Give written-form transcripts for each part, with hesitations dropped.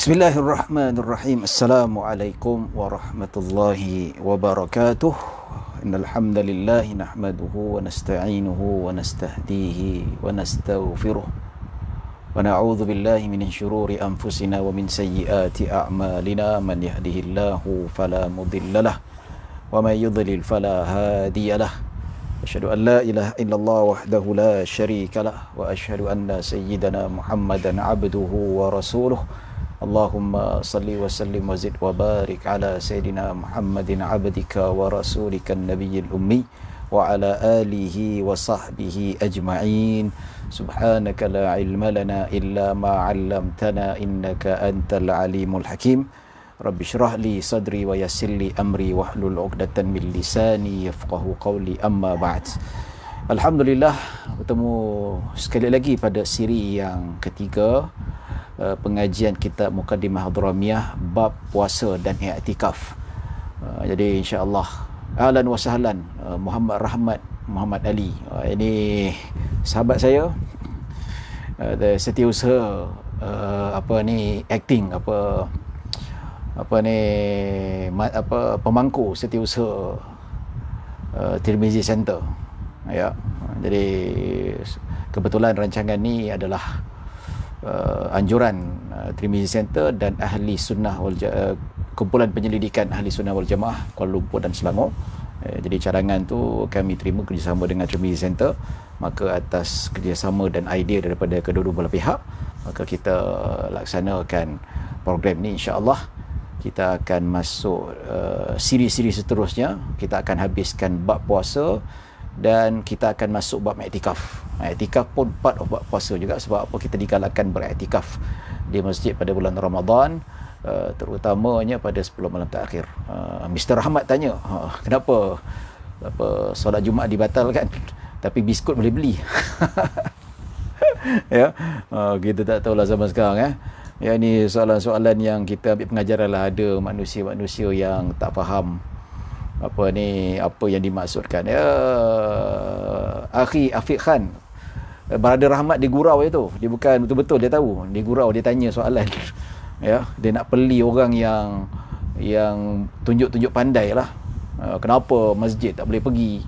Bismillahirrahmanirrahim. Assalamualaikum warahmatullahi wabarakatuh. Innal hamdalillah nahmaduhu wa nasta'inuhu wa nastahdihi wa nastaghfiruh. Wa na'udzu billahi min syururi anfusina wa min sayyiati a'malina. Man yahdihillahu fala mudhillalah wa man yudlil fala hadiyalah. Asyhadu an la ilaha illallah wahdahu la syarikalah wa asyhadu anna sayyidana Muhammadan abduhu wa rasuluh. Allahumma salli wa sallim wa zid wa barik ala Sayyidina Muhammadin abdika wa rasulika nabiyil ummi wa ala alihi wa sahbihi ajma'in. Subhanaka la ilma lana illa ma 'allamtana innaka antal alimul hakim. Rabbi syrah li sadri wa yassir li amri wahlul 'uqdatan min lisani yafqahu qawli, amma ba'd. Alhamdulillah, bertemu sekali lagi pada siri yang ketiga, pengajian kitab Muqaddimah Hadramiyah bab puasa dan i'tikaf. Jadi insya-Allah ahlan wa sahlan Muhammad Rahmat Muhammad Ali. Ini sahabat saya, setiausaha acting pemangku setiausaha Tirmizi Center. Ya. Jadi kebetulan rancangan ni adalah anjuran Tirmizi Center dan Ahli Sunnah kumpulan penyelidikan Ahli Sunnah wal Jamaah Kuala Lumpur dan Selangor. Jadi cadangan tu kami terima kerjasama dengan Tirmizi Center. Maka atas kerjasama dan idea daripada kedua-dua belah pihak, maka kita laksanakan program ni. InsyaAllah kita akan masuk siri-siri seterusnya. Kita akan habiskan bab puasa dan kita akan masuk bab i'tikaf. I'tikaf pun part of bab puasa juga. Sebab apa kita digalakkan beriktikaf di masjid pada bulan Ramadan, terutamanya pada 10 malam terakhir. Mr. Rahmat tanya, kenapa solat Jumaat dibatalkan tapi biskut boleh beli? Ya, kita tak tahulah zaman sekarang. Ya, ni soalan-soalan yang kita ambil pengajaran lah. Ada manusia-manusia yang tak faham apa yang dimaksudkan. Ya, Akhi Afiq Khan, Brother Rahmat dia gurau je tu. Dia bukan betul-betul dia tahu. Dia gurau, dia tanya soalan. Ya, dia nak peli orang yang tunjuk-tunjuk pandai lah. Kenapa masjid tak boleh pergi,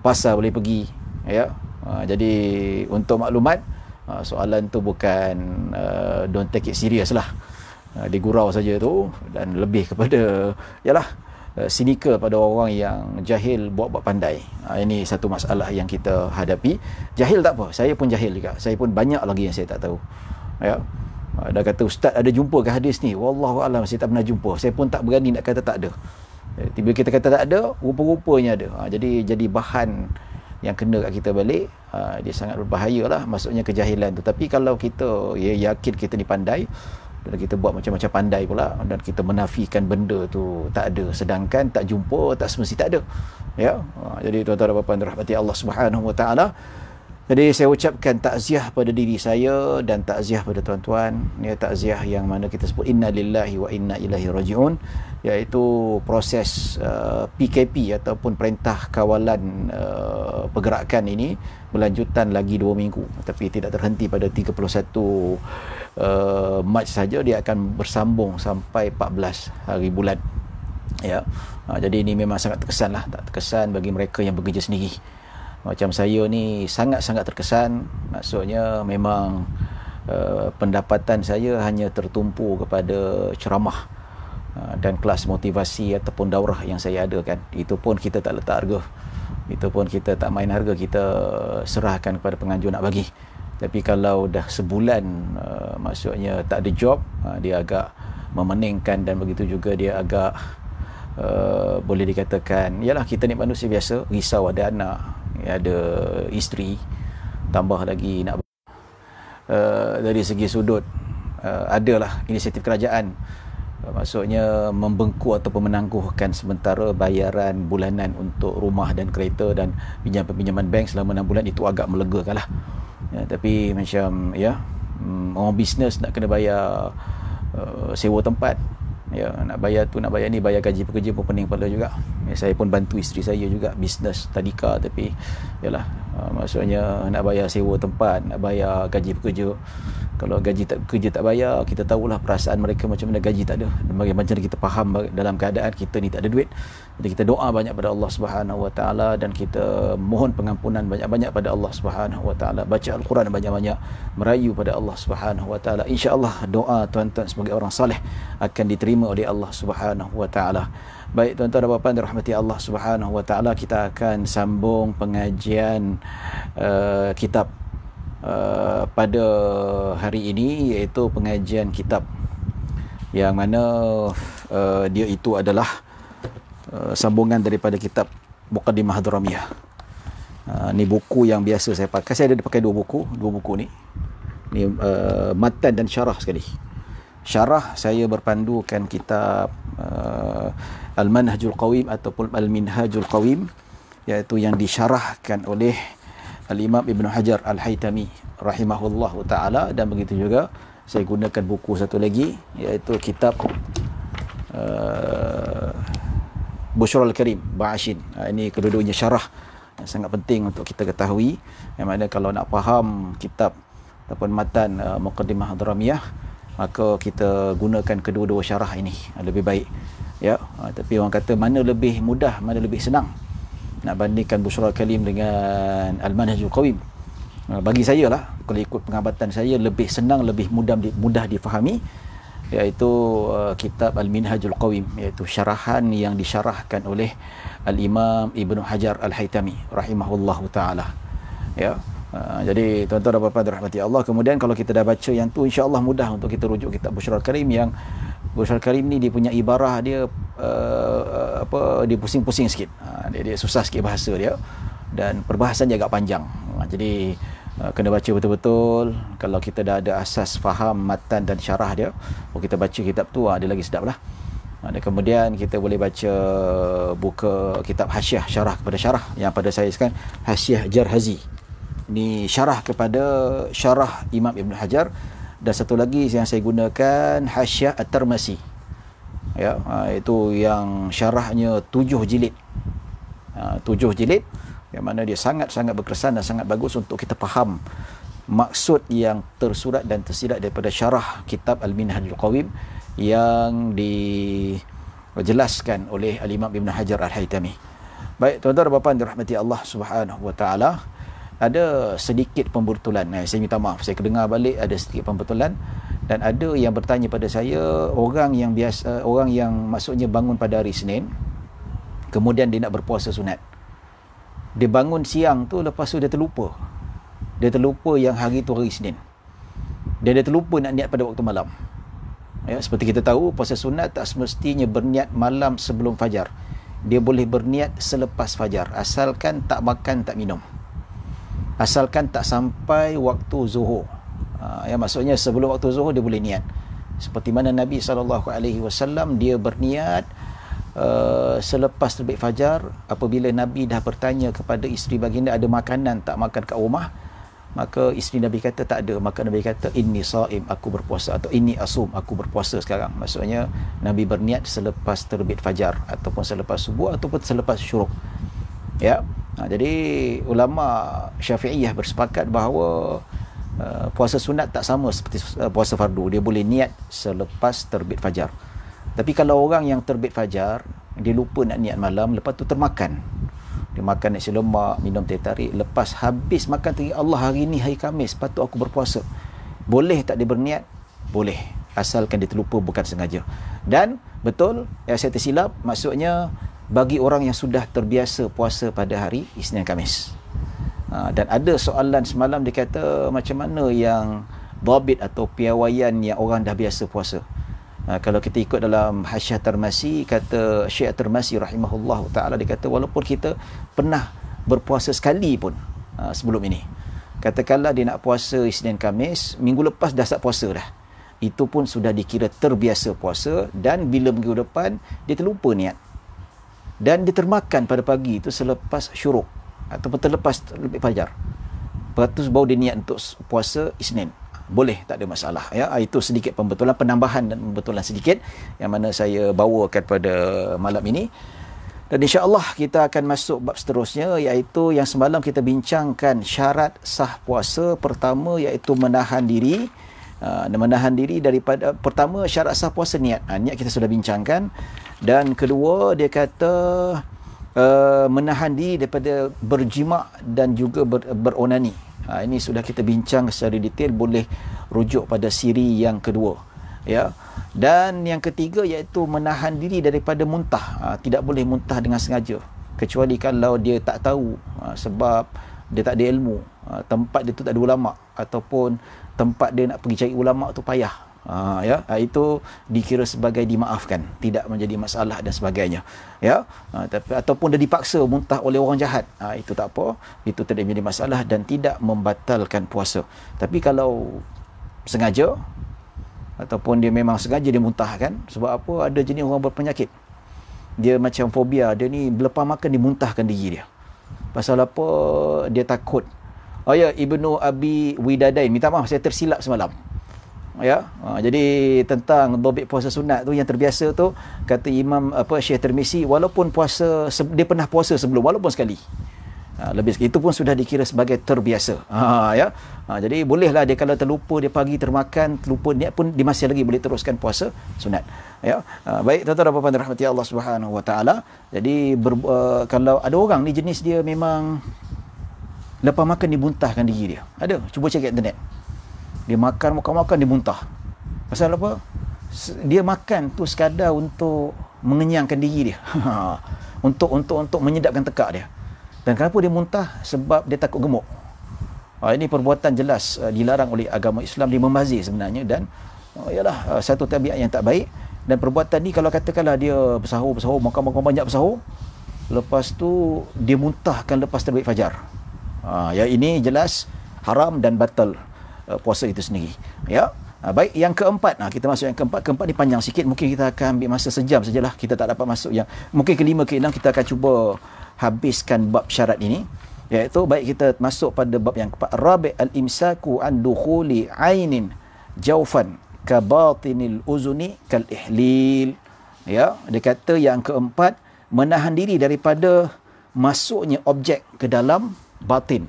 pasar boleh pergi. Ya. Jadi untuk maklumat, soalan tu bukan don't take it serious lah. Dia gurau saja tu, dan lebih kepada yalah sinikal pada orang yang jahil buat pandai. Ini satu masalah yang kita hadapi. Jahil tak apa, saya pun jahil juga. Saya pun banyak lagi yang saya tak tahu. Ya. Dah kata ustaz ada jumpa ke hadis ni? Wallahu alam, saya tak pernah jumpa. Saya pun tak berani nak kata tak ada. Tiba kita kata tak ada, rupa-rupanya ada. Jadi bahan yang kena kat kita balik. Dia sangat berbahaya lah, maksudnya kejahilan tu. Tapi kalau kita yakin kita ni pandai, dan kita buat macam-macam pandai pula, dan kita menafikan benda tu tak ada, sedangkan tak jumpa tak semesti tak ada. Ya. Jadi tuan-tuan dan puan-puan dirahmati Allah Subhanahu wa taala, jadi saya ucapkan takziah pada diri saya dan takziah pada tuan-tuan. Ya, takziah yang mana kita sebut inna lillahi wa inna ilaihi rajiun, iaitu proses PKP ataupun Perintah Kawalan Pergerakan ini berlanjutan lagi 2 minggu, tapi tidak terhenti pada 31 Mac saja. Dia akan bersambung sampai 14 hari bulan. Ya. Jadi ini memang sangat terkesan lah. Tak terkesan bagi mereka yang bekerja sendiri. Macam saya ni sangat-sangat terkesan. Maksudnya memang pendapatan saya hanya tertumpu kepada ceramah dan kelas motivasi ataupun daurah yang saya adakan. Itu pun kita tak letak harga. Itu pun kita tak main harga. Kita serahkan kepada penganjur nak bagi. Tapi kalau dah sebulan maksudnya tak ada job, dia agak memeningkan, dan begitu juga dia agak boleh dikatakan, yalah, kita ni manusia biasa, risau, ada anak, ada isteri, tambah lagi nak dari segi sudut adalah inisiatif kerajaan, maksudnya membengku atau menangguhkan sementara bayaran bulanan untuk rumah dan kereta dan pinjaman bank selama 6 bulan. Itu agak melegakan lah. Ya, tapi macam orang bisnes nak kena bayar sewa tempat, ya, nak bayar tu, nak bayar ni, bayar gaji pekerja pun pening kepala juga. Ya, saya pun bantu isteri saya juga bisnes tadika, tapi yalah, maksudnya nak bayar sewa tempat, nak bayar gaji pekerja, Kalau gaji tak kerja tak bayar, kita tahulah perasaan mereka macam mana gaji tak ada. Dan bagaimana kita faham dalam keadaan kita ni tak ada duit. Jadi kita doa banyak pada Allah Subhanahu Wa Taala dan kita mohon pengampunan banyak-banyak pada Allah Subhanahu Wa Taala. Baca Al-Quran banyak-banyak, merayu pada Allah Subhanahu Wa Taala. Insya-Allah doa tuan-tuan sebagai orang saleh akan diterima oleh Allah Subhanahu Wa Taala. Baik tuan-tuan dan puan-puan dirahmati Allah Subhanahu Wa Taala, kita akan sambung pengajian kitab pada hari ini, iaitu pengajian kitab yang mana dia itu adalah sambungan daripada kitab Muqaddimah Hadramiyah. Ni buku yang biasa saya pakai. Saya ada pakai dua buku ni. Ni matan dan syarah sekali. Syarah saya berpandukan kitab Al-Manhajul Qawim ataupun Al-Minhajul Qawim, iaitu yang disyarahkan oleh Al-Imam Ibn Hajar Al-Haytami rahimahullahu ta'ala. Dan begitu juga saya gunakan buku satu lagi, iaitu kitab Bushrul Karim Ba'ashin. Ini kedua-duanya syarah yang sangat penting untuk kita ketahui, yang mana kalau nak faham kitab ataupun matan Muqaddimah Hadramiyah, maka kita gunakan kedua-dua syarah ini lebih baik, ya. Tapi orang kata mana lebih mudah, mana lebih senang nak bandingkan Bushrul Kalim dengan Al-Manhajul Qawim. Bagi saya lah, kalau ikut pengamatan saya, lebih senang, lebih mudah difahami, iaitu kitab Al-Minhajul Qawim, iaitu syarahan yang disyarahkan oleh Al-Imam Ibn Hajar Al-Haytami rahimahullahu ta'ala, ya. Jadi tuan-tuan dan puan-puan dirahmati Allah, kemudian kalau kita dah baca yang tu, insya-Allah mudah untuk kita rujuk kitab Bushrul Karim. Yang Bushrul Karim ni dia punya ibarah dia dia pusing-pusing sikit. Dia susah sikit bahasa dia, dan perbahasan dia agak panjang. Jadi kena baca betul-betul. Kalau kita dah ada asas faham matan dan syarah dia, kita baca kitab tu, dia lagi sedap lah. Dan kemudian kita boleh baca buku kitab Hasyiah, syarah kepada syarah, yang pada saya sekarang Hasyiah Jarhazi. Ini syarah kepada syarah Imam Ibn Hajar. Dan satu lagi yang saya gunakan Hasyiah At-Tirmizi, ya, itu yang syarahnya 7 jilid. 7 jilid, yang mana dia sangat-sangat berkesan dan sangat bagus untuk kita faham maksud yang tersurat dan tersirat daripada syarah kitab Al-Minhajul Qawim yang dijelaskan oleh Al-Imam Ibn Hajar Al-Haytami. Baik tuan-tuan dan puan-puan dirahmati Allah Subhanahu Wa Ta'ala, ada sedikit pembetulan. Saya minta maaf, saya kedengar balik ada sedikit pembetulan, dan ada yang bertanya pada saya, orang yang maksudnya bangun pada hari Senin, kemudian dia nak berpuasa sunat. Dia bangun siang tu, lepas tu dia terlupa. Dia terlupa yang hari tu hari Senin. Dia terlupa nak niat pada waktu malam. Ya, seperti kita tahu, puasa sunat tak semestinya berniat malam sebelum fajar. Dia boleh berniat selepas fajar, asalkan tak makan, tak minum. Asalkan tak sampai waktu zuhur. Ya, maksudnya sebelum waktu zuhur dia boleh niat. Seperti mana Nabi SAW, dia berniat selepas terbit fajar. Apabila Nabi dah bertanya kepada isteri baginda, ada makanan tak makan kat rumah, maka isteri Nabi kata tak ada. Maka Nabi kata, inni saim, aku berpuasa, atau inni asum, aku berpuasa sekarang. Maksudnya Nabi berniat selepas terbit fajar, ataupun selepas subuh, ataupun selepas syuruk, ya. Jadi ulama Syafi'iyah bersepakat bahawa puasa sunat tak sama seperti puasa fardu. Dia boleh niat selepas terbit fajar. Tapi kalau orang yang terbit fajar, dia lupa nak niat malam, lepas tu termakan, dia makan nasi lemak, minum teh tarik, lepas habis makan teringat, Allah, hari ni hari Khamis, patut aku berpuasa. Boleh tak dia berniat? Boleh, asalkan dia terlupa, bukan sengaja. Dan betul, yang saya tersilap, maksudnya bagi orang yang sudah terbiasa puasa pada hari Isnin Khamis. Dan ada soalan semalam, dia kata macam mana yang dhabit atau piawaian yang orang dah biasa puasa. Kalau kita ikut dalam Hasyiah Tirmizi, kata Syekh Tirmizi rahimahullah ta'ala, dia kata walaupun kita pernah berpuasa sekali pun sebelum ini, katakanlah dia nak puasa Isnin Khamis, minggu lepas dah start puasa dah, itu pun sudah dikira terbiasa puasa. Dan bila minggu depan dia terlupa niat, dan dia termakan pada pagi itu selepas syuruk ataupun terlepas terbit fajar, lepas tu baru dia niat untuk puasa Isnin, boleh, tak ada masalah, ya. Itu sedikit pembetulan, penambahan dan pembetulan sedikit yang mana saya bawakan pada malam ini. Dan insya-Allah kita akan masuk bab seterusnya, iaitu yang semalam kita bincangkan syarat sah puasa. Pertama iaitu menahan diri Menahan diri daripada, pertama syarat sah puasa niat. Niat kita sudah bincangkan. Dan kedua dia kata menahan diri daripada berjima dan juga beronani. Ini sudah kita bincang secara detail, boleh rujuk pada siri yang kedua. Ya. Dan yang ketiga iaitu menahan diri daripada muntah. Tidak boleh muntah dengan sengaja, kecuali kalau dia tak tahu, sebab dia tak ada ilmu, tempat dia tu tak ada ulama, ataupun tempat dia nak pergi cari ulama tu payah. Itu dikira sebagai dimaafkan, tidak menjadi masalah dan sebagainya. Ya. Ataupun dia dipaksa muntah oleh orang jahat, itu tak apa, itu tidak menjadi masalah dan tidak membatalkan puasa. Tapi kalau sengaja, ataupun dia memang sengaja dia muntahkan, sebab apa, ada jenis orang berpenyakit, dia macam fobia, dia ni lepas makan dia muntahkan diri dia. Pasal apa? Dia takut. Ibnu Abi Widadain, minta maaf saya tersilap semalam. Jadi tentang dobit puasa sunat tu yang terbiasa tu, kata Imam Syekh Tirmizi, walaupun puasa dia pernah puasa sebelum, walaupun sekali, lebih itu pun sudah dikira sebagai terbiasa. Jadi bolehlah dia kalau terlupa, dia pagi termakan, terlupa niat pun, dia masih lagi boleh teruskan puasa sunat. Baik tuan-tuan dan puan-puan dirahmati Allah Subhanahu wa taala. Jadi kalau ada orang ni jenis dia memang lepas makan dia muntahkan diri dia. Ada, cuba cek kat internet. Dia makan dia muntah. Pasal apa? Dia makan tu sekadar untuk mengenyangkan diri dia. untuk menyedapkan tekak dia. Dan kenapa dia muntah? Sebab dia takut gemuk. Ini perbuatan jelas dilarang oleh agama Islam, dia membazir sebenarnya, dan ialah satu tabiat yang tak baik. Dan perbuatan ni kalau katakanlah dia bersahur, makan banyak bersahur, lepas tu dia muntahkan lepas terbit fajar. Ini jelas haram dan batal puasa itu sendiri. Baik, yang keempat, kita masuk yang keempat. Keempat ni panjang sikit, mungkin kita akan ambil masa sejam sajalah, kita tak dapat masuk yang mungkin kelima, keenam kita akan cuba habiskan bab syarat ini, iaitu baik kita masuk pada bab yang keempat. Rabi' al-imsaku an dukhuli ainin jaufan ka batinil uzuni kal ihlil. Dia kata yang keempat, menahan diri daripada masuknya objek ke dalam batin,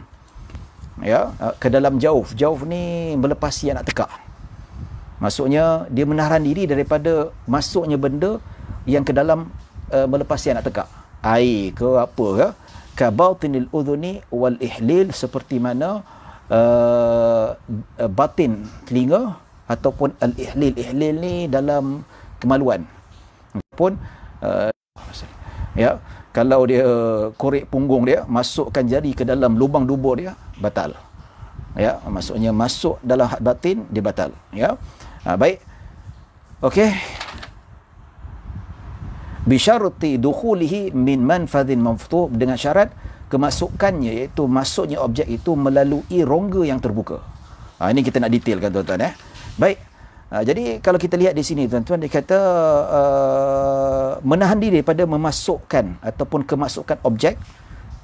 ke dalam jauf. Jauf ni melepasi anak tekak. Maksudnya dia menahan diri daripada masuknya benda yang ke dalam melepasi anak tekak, air ke apa ke, ka batinil udhuni wal ihlil, seperti mana batin telinga ataupun al ihlil. Ihlil ni dalam kemaluan pun kalau dia korek punggung dia, masukkan jari ke dalam lubang dubur dia, batal. Maksudnya masuk dalam had batin, dia batal. Baik. Okey. Bisyarti dukhulihi min manfadhin maftuh, dengan syarat kemasukannya, iaitu masuknya objek itu melalui rongga yang terbuka. Ini kita nak detailkan tuan-tuan. Baik. Jadi kalau kita lihat di sini tuan-tuan, dia kata menahan diri daripada memasukkan ataupun kemasukan objek,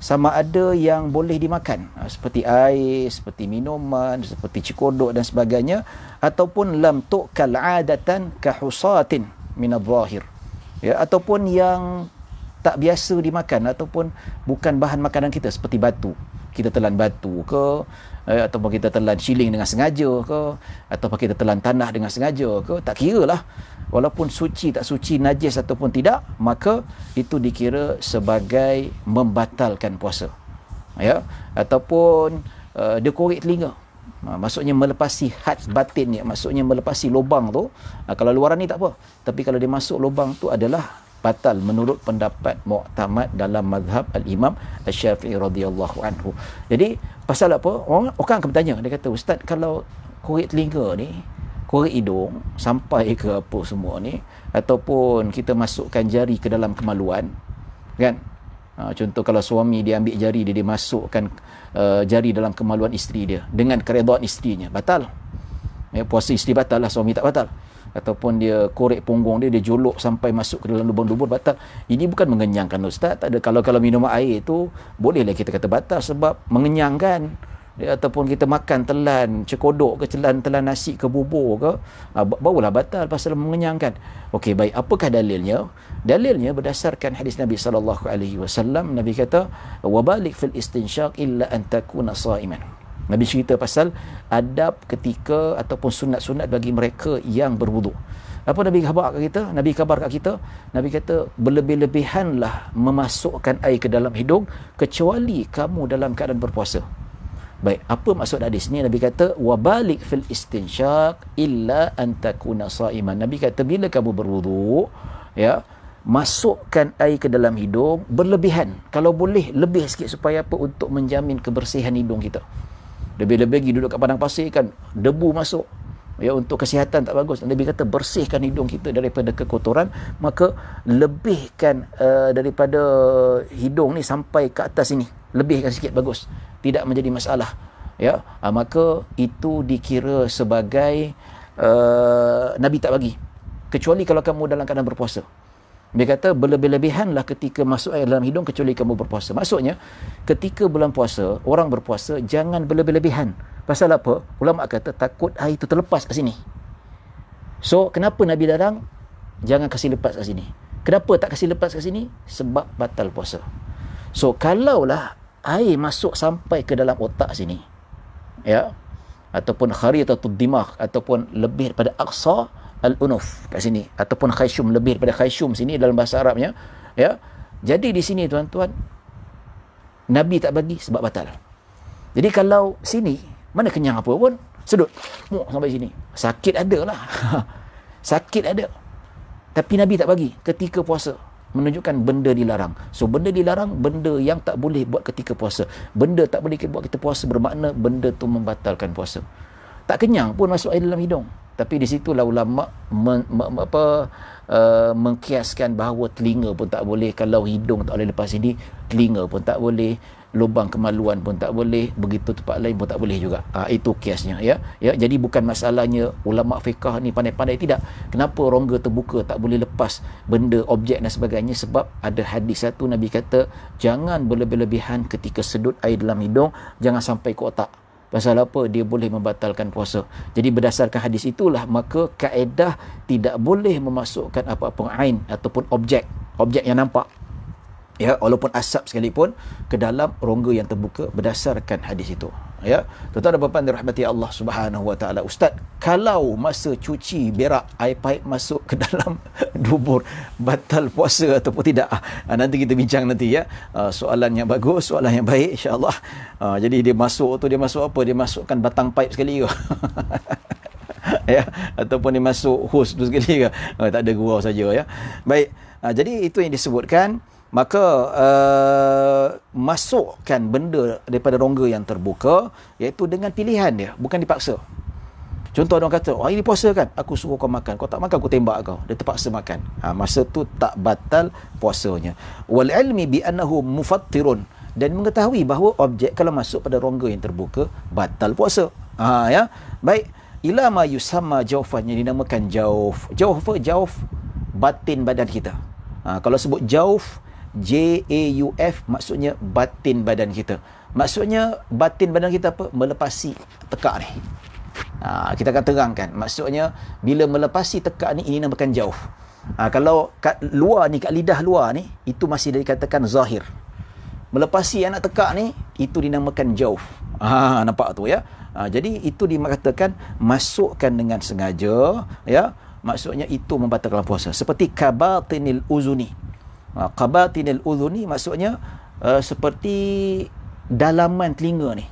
sama ada yang boleh dimakan, seperti air, seperti minuman, seperti cikodok dan sebagainya, ataupun lam tu'kal 'adatan ka husatin min adh-dhahir, ataupun yang tak biasa dimakan, ataupun bukan bahan makanan kita, seperti batu. Kita telan batu ke, ataupun kita telan siling dengan sengaja ke, ataupun kita telan tanah dengan sengaja ke, tak kira lah. Walaupun suci tak suci, najis ataupun tidak, maka itu dikira sebagai membatalkan puasa. Ataupun dia korek telinga, maksudnya melepasi had batin ni, maksudnya melepasi lubang tu. Kalau luaran ni tak apa, tapi kalau dia masuk lubang tu adalah batal menurut pendapat muktamad dalam mazhab al-Imam Asy-Syafi'i radhiyallahu anhu. Jadi pasal apa? Orang akan bertanya, dia kata, ustaz, kalau korek telinga ni, korek hidung sampai ke apa semua ni, ataupun kita masukkan jari ke dalam kemaluan, kan? Contoh kalau suami dia ambil jari dia masukkan jari dalam kemaluan isteri dia dengan keredaan isterinya, batal. Puasa isteri batal lah, suami tak batal. Ataupun dia korek punggung dia jolok sampai masuk ke dalam lubang dubur, batal. Ini bukan mengenyangkan, ustaz. Tak ada. Kalau minum air tu bolehlah kita kata batal sebab mengenyangkan. Ataupun kita makan telan cekodok ke, telan nasi ke, bubur ke, barulah batal pasal mengenyangkan. Okey, baik, apakah dalilnya? Dalilnya berdasarkan hadis Nabi sallallahu alaihi wasallam. Nabi kata, "Wa balik fil istinsyaq illa an takuna sha'iman." Nabi cerita pasal adab ketika ataupun sunat-sunat bagi mereka yang berwuduk. Apa Nabi khabar kat kita? Nabi khabar kat kita, Nabi kata berlebih-lebihanlah memasukkan air ke dalam hidung kecuali kamu dalam keadaan berpuasa. Baik, apa maksud hadis ni? Nabi kata wabalik fil istinsyaq illa an takuna saiman. Nabi kata bila kamu berwuduk, ya, masukkan air ke dalam hidung berlebihan. Kalau boleh lebih sikit supaya apa? Untuk menjamin kebersihan hidung kita. Lebih-lebih pergi duduk kat padang pasir kan, debu masuk, ya, untuk kesihatan tak bagus. Nabi kata bersihkan hidung kita daripada kekotoran, maka lebihkan daripada hidung ni sampai ke atas ini, lebihkan sikit bagus, tidak menjadi masalah, ya. Maka itu dikira sebagai Nabi tak bagi, kecuali kalau kamu dalam keadaan berpuasa. Dia kata berlebih-lebihanlah ketika masuk air dalam hidung kecuali kamu berpuasa. Maksudnya ketika bulan puasa, orang berpuasa jangan berlebih-lebihan. Pasal apa? Ulama kata takut air itu terlepas kat sini. So kenapa Nabi larang jangan kasih lepas kat sini? Kenapa tak kasih lepas kat sini? Sebab batal puasa. So kalaulah air masuk sampai ke dalam otak sini, ya, ataupun kharitatud dimagh, ataupun lebih daripada aqsa al-unuf kat sini, ataupun khayshum, lebih daripada khayshum sini dalam bahasa Arabnya, ya. Jadi di sini tuan-tuan, Nabi tak bagi sebab batal. Jadi kalau sini mana kenyang apa pun, sedut sampai sini, sakit ada lah. Sakit ada, tapi Nabi tak bagi ketika puasa, menunjukkan benda dilarang. So benda dilarang, benda yang tak boleh buat ketika puasa. Benda tak boleh buat ketika puasa bermakna benda tu membatalkan puasa. Tak kenyang pun masuk air dalam hidung. Tapi di situlah ulama mengkiaskan bahawa telinga pun tak boleh. Kalau hidung tak boleh lepas sini, telinga pun tak boleh, lubang kemaluan pun tak boleh, begitu tempat lain pun tak boleh juga. Itu kiasnya, ya. Jadi bukan masalahnya ulama fiqah ni pandai-pandai, tidak. Kenapa rongga terbuka tak boleh lepas benda, objek dan sebagainya? Sebab ada hadis satu, Nabi kata jangan berlebih-lebihan ketika sedut air dalam hidung, jangan sampai ke otak. Pasal apa? Dia boleh membatalkan puasa. Jadi berdasarkan hadis itulah, maka kaedah tidak boleh memasukkan apa-apa ain ataupun objek yang nampak, ya, walaupun asap sekalipun, ke dalam rongga yang terbuka berdasarkan hadis itu, ya. Tuan-tuan dan puan-puan dirahmati Allah Subhanahu wa taala. Ustaz, kalau masa cuci berak air paip masuk ke dalam dubur, batal puasa ataupun tidak? Nanti kita bincang nanti, ya. Soalan yang bagus, soalan yang baik, insya-Allah. Jadi dia masuk apa? Dia masukkan batang paip sekali ke? Ya, ataupun dia masuk hose tu sekali ke? Tak ada gurau saja, ya. Baik. Jadi itu yang disebutkan. Maka masukkan benda daripada rongga yang terbuka, iaitu dengan pilihan dia, bukan dipaksa. Contoh orang kata, ini puasa kan, aku suruh kau makan, kau tak makan aku tembak kau. Dia terpaksa makan. Masa tu tak batal puasanya. Wal ilmi bi annahu mufattirun, dan mengetahui bahawa objek kalau masuk pada rongga yang terbuka batal puasa. Ya. Baik, ila ma yusamma jaufan, yang dinamakan jauf. Jauf batin badan kita. Kalau sebut jauf, Jauf, maksudnya batin badan kita. Maksudnya batin badan kita apa? Melepasi tekak ni. Kita akan terangkan. Maksudnya bila melepasi tekak ni, ini namakan jauf. Kalau kat luar ni, kat lidah luar ni, itu masih dikatakan zahir. Melepasi anak tekak ni, itu dinamakan jauf. Nampak tu, ya. Jadi itu dikatakan masukkan dengan sengaja, ya. Maksudnya itu membatalkan puasa. Seperti kabatinil uzuni. Qabatinil udhuni maksudnya seperti dalaman telinga ni.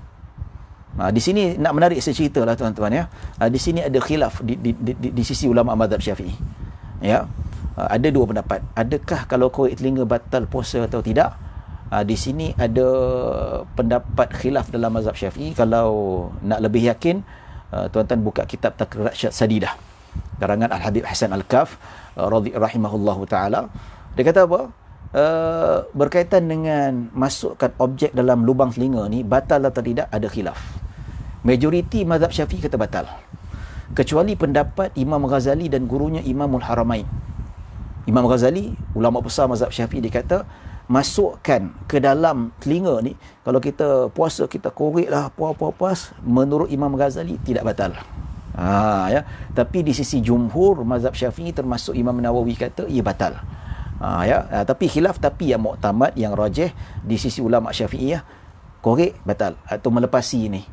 Di sini nak menarik saya cerita lah tuan-tuan, ya. Di sini ada khilaf di sisi ulama mazhab Syafi'i, ya. Ada dua pendapat. Adakah kalau korek telinga batal puasa atau tidak? Di sini ada pendapat khilaf dalam mazhab Syafi'i. Kalau nak lebih yakin, tuan-tuan buka kitab Taqrirat Sadidah karangan Al-Habib Hasan Al-Kaf rahimahullahu taala. Dia kata apa? Berkaitan dengan masukkan objek dalam lubang telinga ni, batal atau tidak, ada khilaf. Majoriti mazhab Syafi'i kata batal, kecuali pendapat Imam Ghazali dan gurunya Imamul Haramain. Imam Ghazali, ulama besar mazhab Syafi'i, dia kata masukkan ke dalam telinga ni, kalau kita puasa kita korek lah puas-puas, menurut Imam Ghazali tidak batal. Ya. Tapi di sisi jumhur mazhab Syafi'i termasuk Imam Nawawi kata ia batal. Ya, tapi khilaf, tapi yang muktamad, yang rajih di sisi ulama Syafi'iyah, korek batal atau melepasi ni,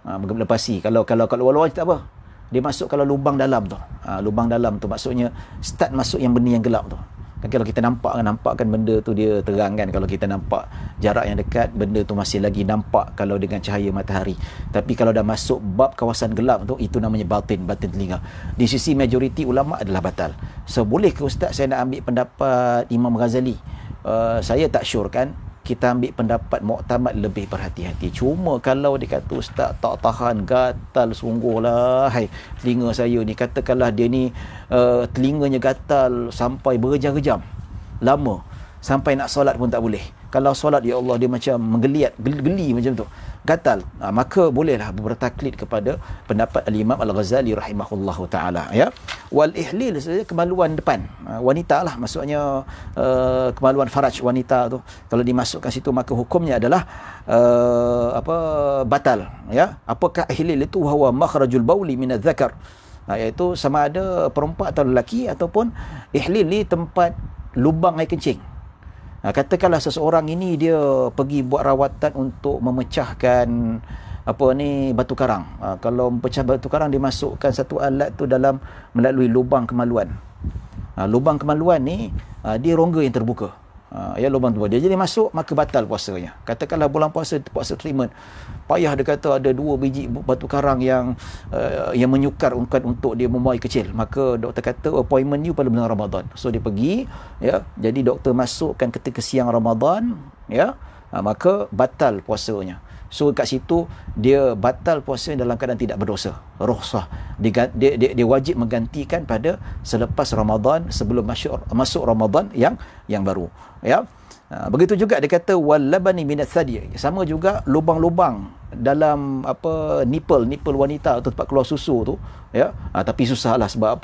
Melepasi. Kalau luar tak apa. Dia masuk kalau lubang dalam tu. Lubang dalam tu maksudnya start masuk yang benda yang gelap tu. Kan kalau kita nampak kan benda tu dia terang kan. Kalau kita nampak jarak yang dekat, benda tu masih lagi nampak kalau dengan cahaya matahari. Tapi kalau dah masuk bab kawasan gelap tu, itu namanya batin telinga. Di sisi majoriti ulama adalah batal. So boleh ke Ustaz saya nak ambil pendapat Imam Ghazali? Saya tak sure kan. Kita ambil pendapat muktamad lebih berhati-hati. Cuma kalau dia kata Ustaz tak tahan, gatal sungguhlah telinga saya ni, katakanlah dia ni telinganya gatal sampai berjam-jam lama, sampai nak solat pun tak boleh. Kalau solat, ya Allah, dia macam menggeliat, geli macam tu, gatal, maka bolehlah bertaklid kepada pendapat Al-Imam Al-Ghazali rahimahullahu ta'ala, ya. Wal ihlil, kemaluan depan wanita lah, maksudnya kemaluan faraj wanita tu, kalau dimasukkan situ maka hukumnya adalah batal, ya. Apakah ihlil itu? Huwa makhrajul bauli minadz zakar, iaitu sama ada perempuan atau lelaki, ataupun ihlil ni tempat lubang air kencing. Katakanlah seseorang ini dia pergi buat rawatan untuk memecahkan batu karang. Kalau memecah batu karang, dimasukkan satu alat tu melalui lubang kemaluan. Lubang kemaluan ni dia rongga yang terbuka. Lubang tu dia jadi masuk, maka batal puasanya. Katakanlah bulan puasa treatment, payah, dia kata ada 2 biji batu karang yang menyukar untuk dia membuang kecil, maka doktor kata appointment you pada bulan Ramadan. So dia pergi, ya, jadi doktor masukkan ketika siang Ramadan, ya, maka batal puasanya. So kat situ dia batal puasa dalam keadaan tidak berdosa. Rukhsah. Dia wajib menggantikan pada selepas Ramadan, sebelum masuk Ramadan yang baru, ya. Begitu juga dia kata wal labani minats thadi. Sama juga lubang-lubang dalam nipple wanita atau tempat keluar susu tu, ya. Tapi susahlah sebab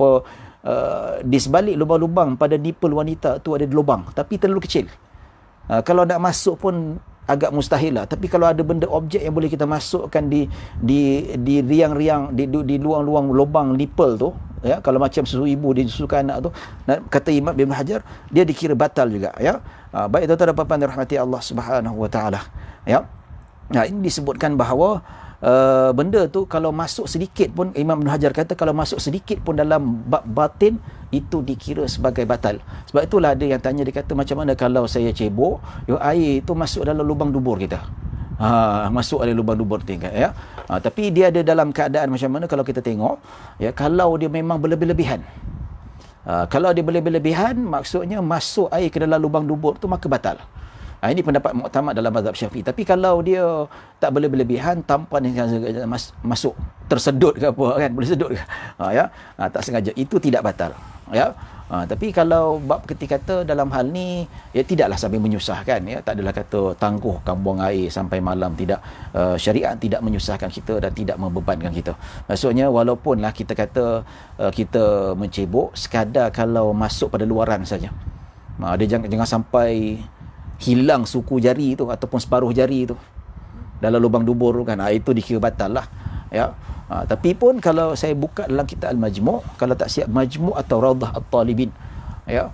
di sebalik lubang-lubang pada nipple wanita tu ada lubang tapi terlalu kecil. Kalau nak masuk pun agak mustahil lah. Tapi kalau ada benda objek yang boleh kita masukkan di riang-riang, di luang-luang lubang nipple tu, ya, kalau macam susu ibu disusukan anak tu, kata Imam Ibn Hajar, dia dikira batal juga, ya. Baik tuan-tuan dan puan-puan dirahmati Allah Subhanahu wa taala, ya. Ini disebutkan bahawa benda tu kalau masuk sedikit pun, Imam Ibn Hajar kata kalau masuk sedikit pun dalam bab batin, itu dikira sebagai batal. Sebab itulah ada yang tanya, dia kata macam mana kalau saya cebok, air itu masuk dalam lubang dubur kita. Masuk ada lubang dubur tingkat, ya. Tapi dia ada dalam keadaan macam mana kalau kita tengok, ya, kalau dia memang berlebih-lebihan. Kalau dia berlebih-lebihan, maksudnya masuk air ke dalam lubang dubur tu, maka batal. Ini pendapat muktamad dalam mazhab Syafi'i. Tapi kalau dia tak berlebihan, tanpa masuk, tersedut ke apa kan, boleh sedut ke, ya, tak sengaja, itu tidak batal, ya. Tapi kalau bab ketika kata dalam hal ni, ya, tidaklah sampai menyusahkan, ya. Tak adalah kata tangguhkan buang air sampai malam, tidak. Syariat tidak menyusahkan kita dan tidak membebankan kita. Maksudnya walaupun lah kita kata kita mencebok sekadar kalau masuk pada luaran saja, dia jangan sampai hilang suku jari tu ataupun separuh jari tu dalam lubang dubur tu kan, itu dikira batal lah, ya. Tapi pun kalau saya buka dalam kitab Al-Majmu', kalau tak siap Majmu' atau Rawdah At-Talibin, ya,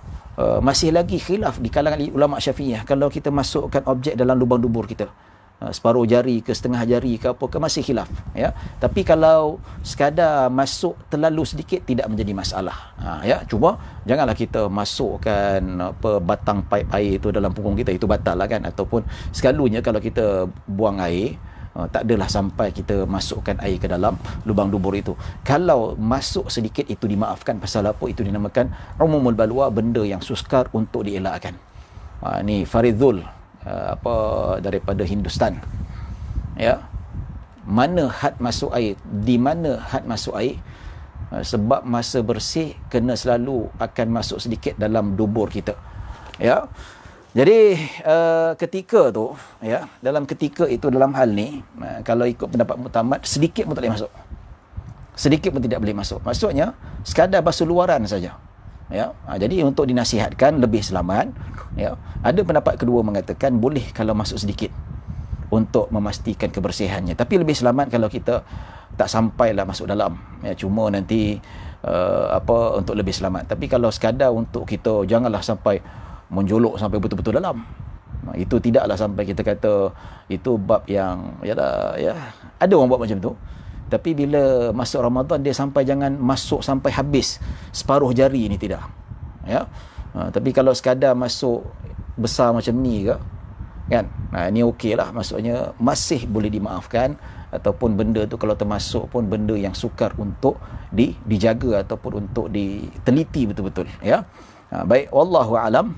masih lagi khilaf di kalangan ulama Syafi'iyah kalau kita masukkan objek dalam lubang dubur kita, separuh jari ke setengah jari ke apa ke, masih khilaf, ya. Tapi kalau sekadar masuk terlalu sedikit, tidak menjadi masalah, ya. Cuma janganlah kita masukkan batang paip air itu dalam punggung kita, itu batal lah kan. Ataupun sekalunya kalau kita buang air, tak adalah sampai kita masukkan air ke dalam lubang dubur itu. Kalau masuk sedikit, itu dimaafkan. Pasal apa? Itu dinamakan umumul balwa, benda yang sukar untuk dielakkan. Ni Faridul daripada Hindustan, ya. Mana had masuk air, di mana had masuk air, sebab masa bersih kena selalu akan masuk sedikit dalam dubur kita, ya. Jadi ketika tu, ya, dalam ketika itu, dalam hal ni, kalau ikut pendapat muktamad, sedikit pun tak boleh masuk, sedikit pun tidak boleh masuk. Maksudnya sekadar basuh luaran saja, ya. Jadi untuk dinasihatkan lebih selamat, ya. Ada pendapat kedua mengatakan boleh kalau masuk sedikit untuk memastikan kebersihannya, tapi lebih selamat kalau kita tak sampailah masuk dalam, ya. Cuma nanti untuk lebih selamat. Tapi kalau sekadar untuk kita, janganlah sampai menjolok sampai betul-betul dalam. Itu tidaklah sampai kita kata itu bab yang yalah, ya ada orang buat macam tu. Tapi bila masuk Ramadan dia sampai jangan masuk sampai habis separuh jari ni, tidak. Ya. Tapi kalau sekadar masuk besar macam ni ke, kan, ni okeylah, maksudnya masih boleh dimaafkan. Ataupun benda tu kalau termasuk pun benda yang sukar untuk dijaga ataupun untuk diteliti betul-betul, ya. Baik, wallahu alam.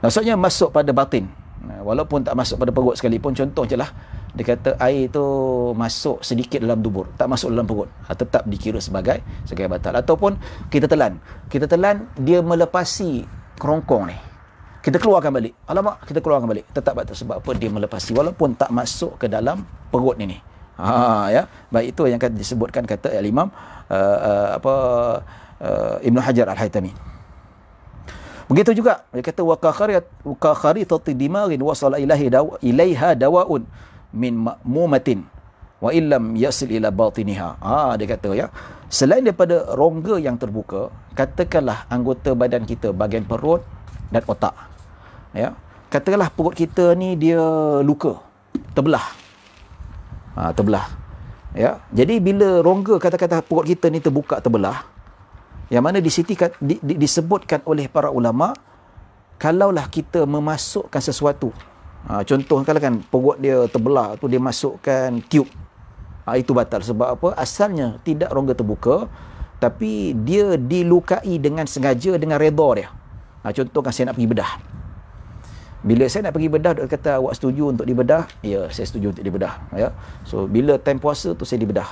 Maksudnya masuk pada batin, walaupun tak masuk pada perut sekalipun. Contoh je lah, dia kata air tu masuk sedikit dalam dubur, tak masuk dalam perut, tetap dikira sebagai batal. Ataupun kita telan dia melepasi kerongkong ni, kita keluarkan balik, alamak, kita keluarkan balik, tetap batal. Sebab apa? Dia melepasi walaupun tak masuk ke dalam perut ni. Ya. Baik, itu yang disebutkan kata Imam Ibn Hajar Al-Haytami. Begitu juga dia kata wa ka kharitati dimaghin wasala ilaiha dawaun min ma'mumatin wa illam yasil ila batiniha. Dia kata, ya, selain daripada rongga yang terbuka, katakanlah anggota badan kita, bahagian perut dan otak, ya, katakanlah perut kita ni dia luka, terbelah, terbelah, ya. Jadi bila rongga kata-kata perut kita ni terbuka, terbelah, yang mana disebutkan oleh para ulama, kalaulah kita memasukkan sesuatu, contoh kalau kan perut dia terbelah tu, dia masukkan tiup, itu batal. Sebab apa? Asalnya tidak rongga terbuka, tapi dia dilukai dengan sengaja, dengan redha dia. Contoh kan saya nak pergi bedah, bila saya nak pergi bedah, doktor kata awak setuju untuk dibedah? Ya, saya setuju untuk dibedah, ya. So bila time puasa tu saya dibedah,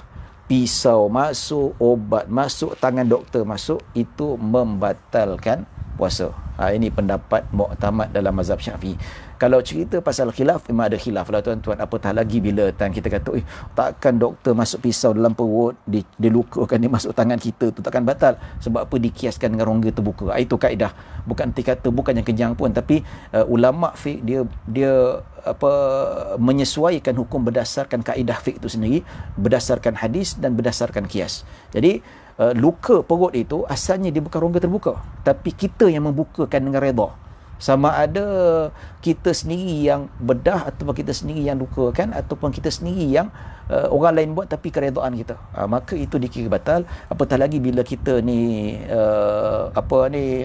pisau masuk, obat masuk, tangan doktor masuk, itu membatalkan puasa. Ini pendapat muktamad dalam mazhab Syafi'i. Kalau cerita pasal khilaf, memang ada khilaf lah tuan-tuan. Apatah lagi bila kita kata, takkan doktor masuk pisau dalam perut, dilukakan, dia masuk tangan kita, tu takkan batal. Sebab apa? Dikiaskan dengan rongga terbuka. Itu kaedah. Bukan kata bukan yang kejang pun, tapi ulama fiqh dia menyesuaikan hukum berdasarkan kaedah fiqh itu sendiri, berdasarkan hadis dan berdasarkan kias. Jadi luka perut itu asalnya dia bukan rongga terbuka, tapi kita yang membukakan dengan redha. Sama ada kita sendiri yang bedah, ataupun kita sendiri yang lukakan, ataupun kita sendiri yang orang lain buat tapi keredaan kita, maka itu dikira batal. Apatah lagi bila kita ni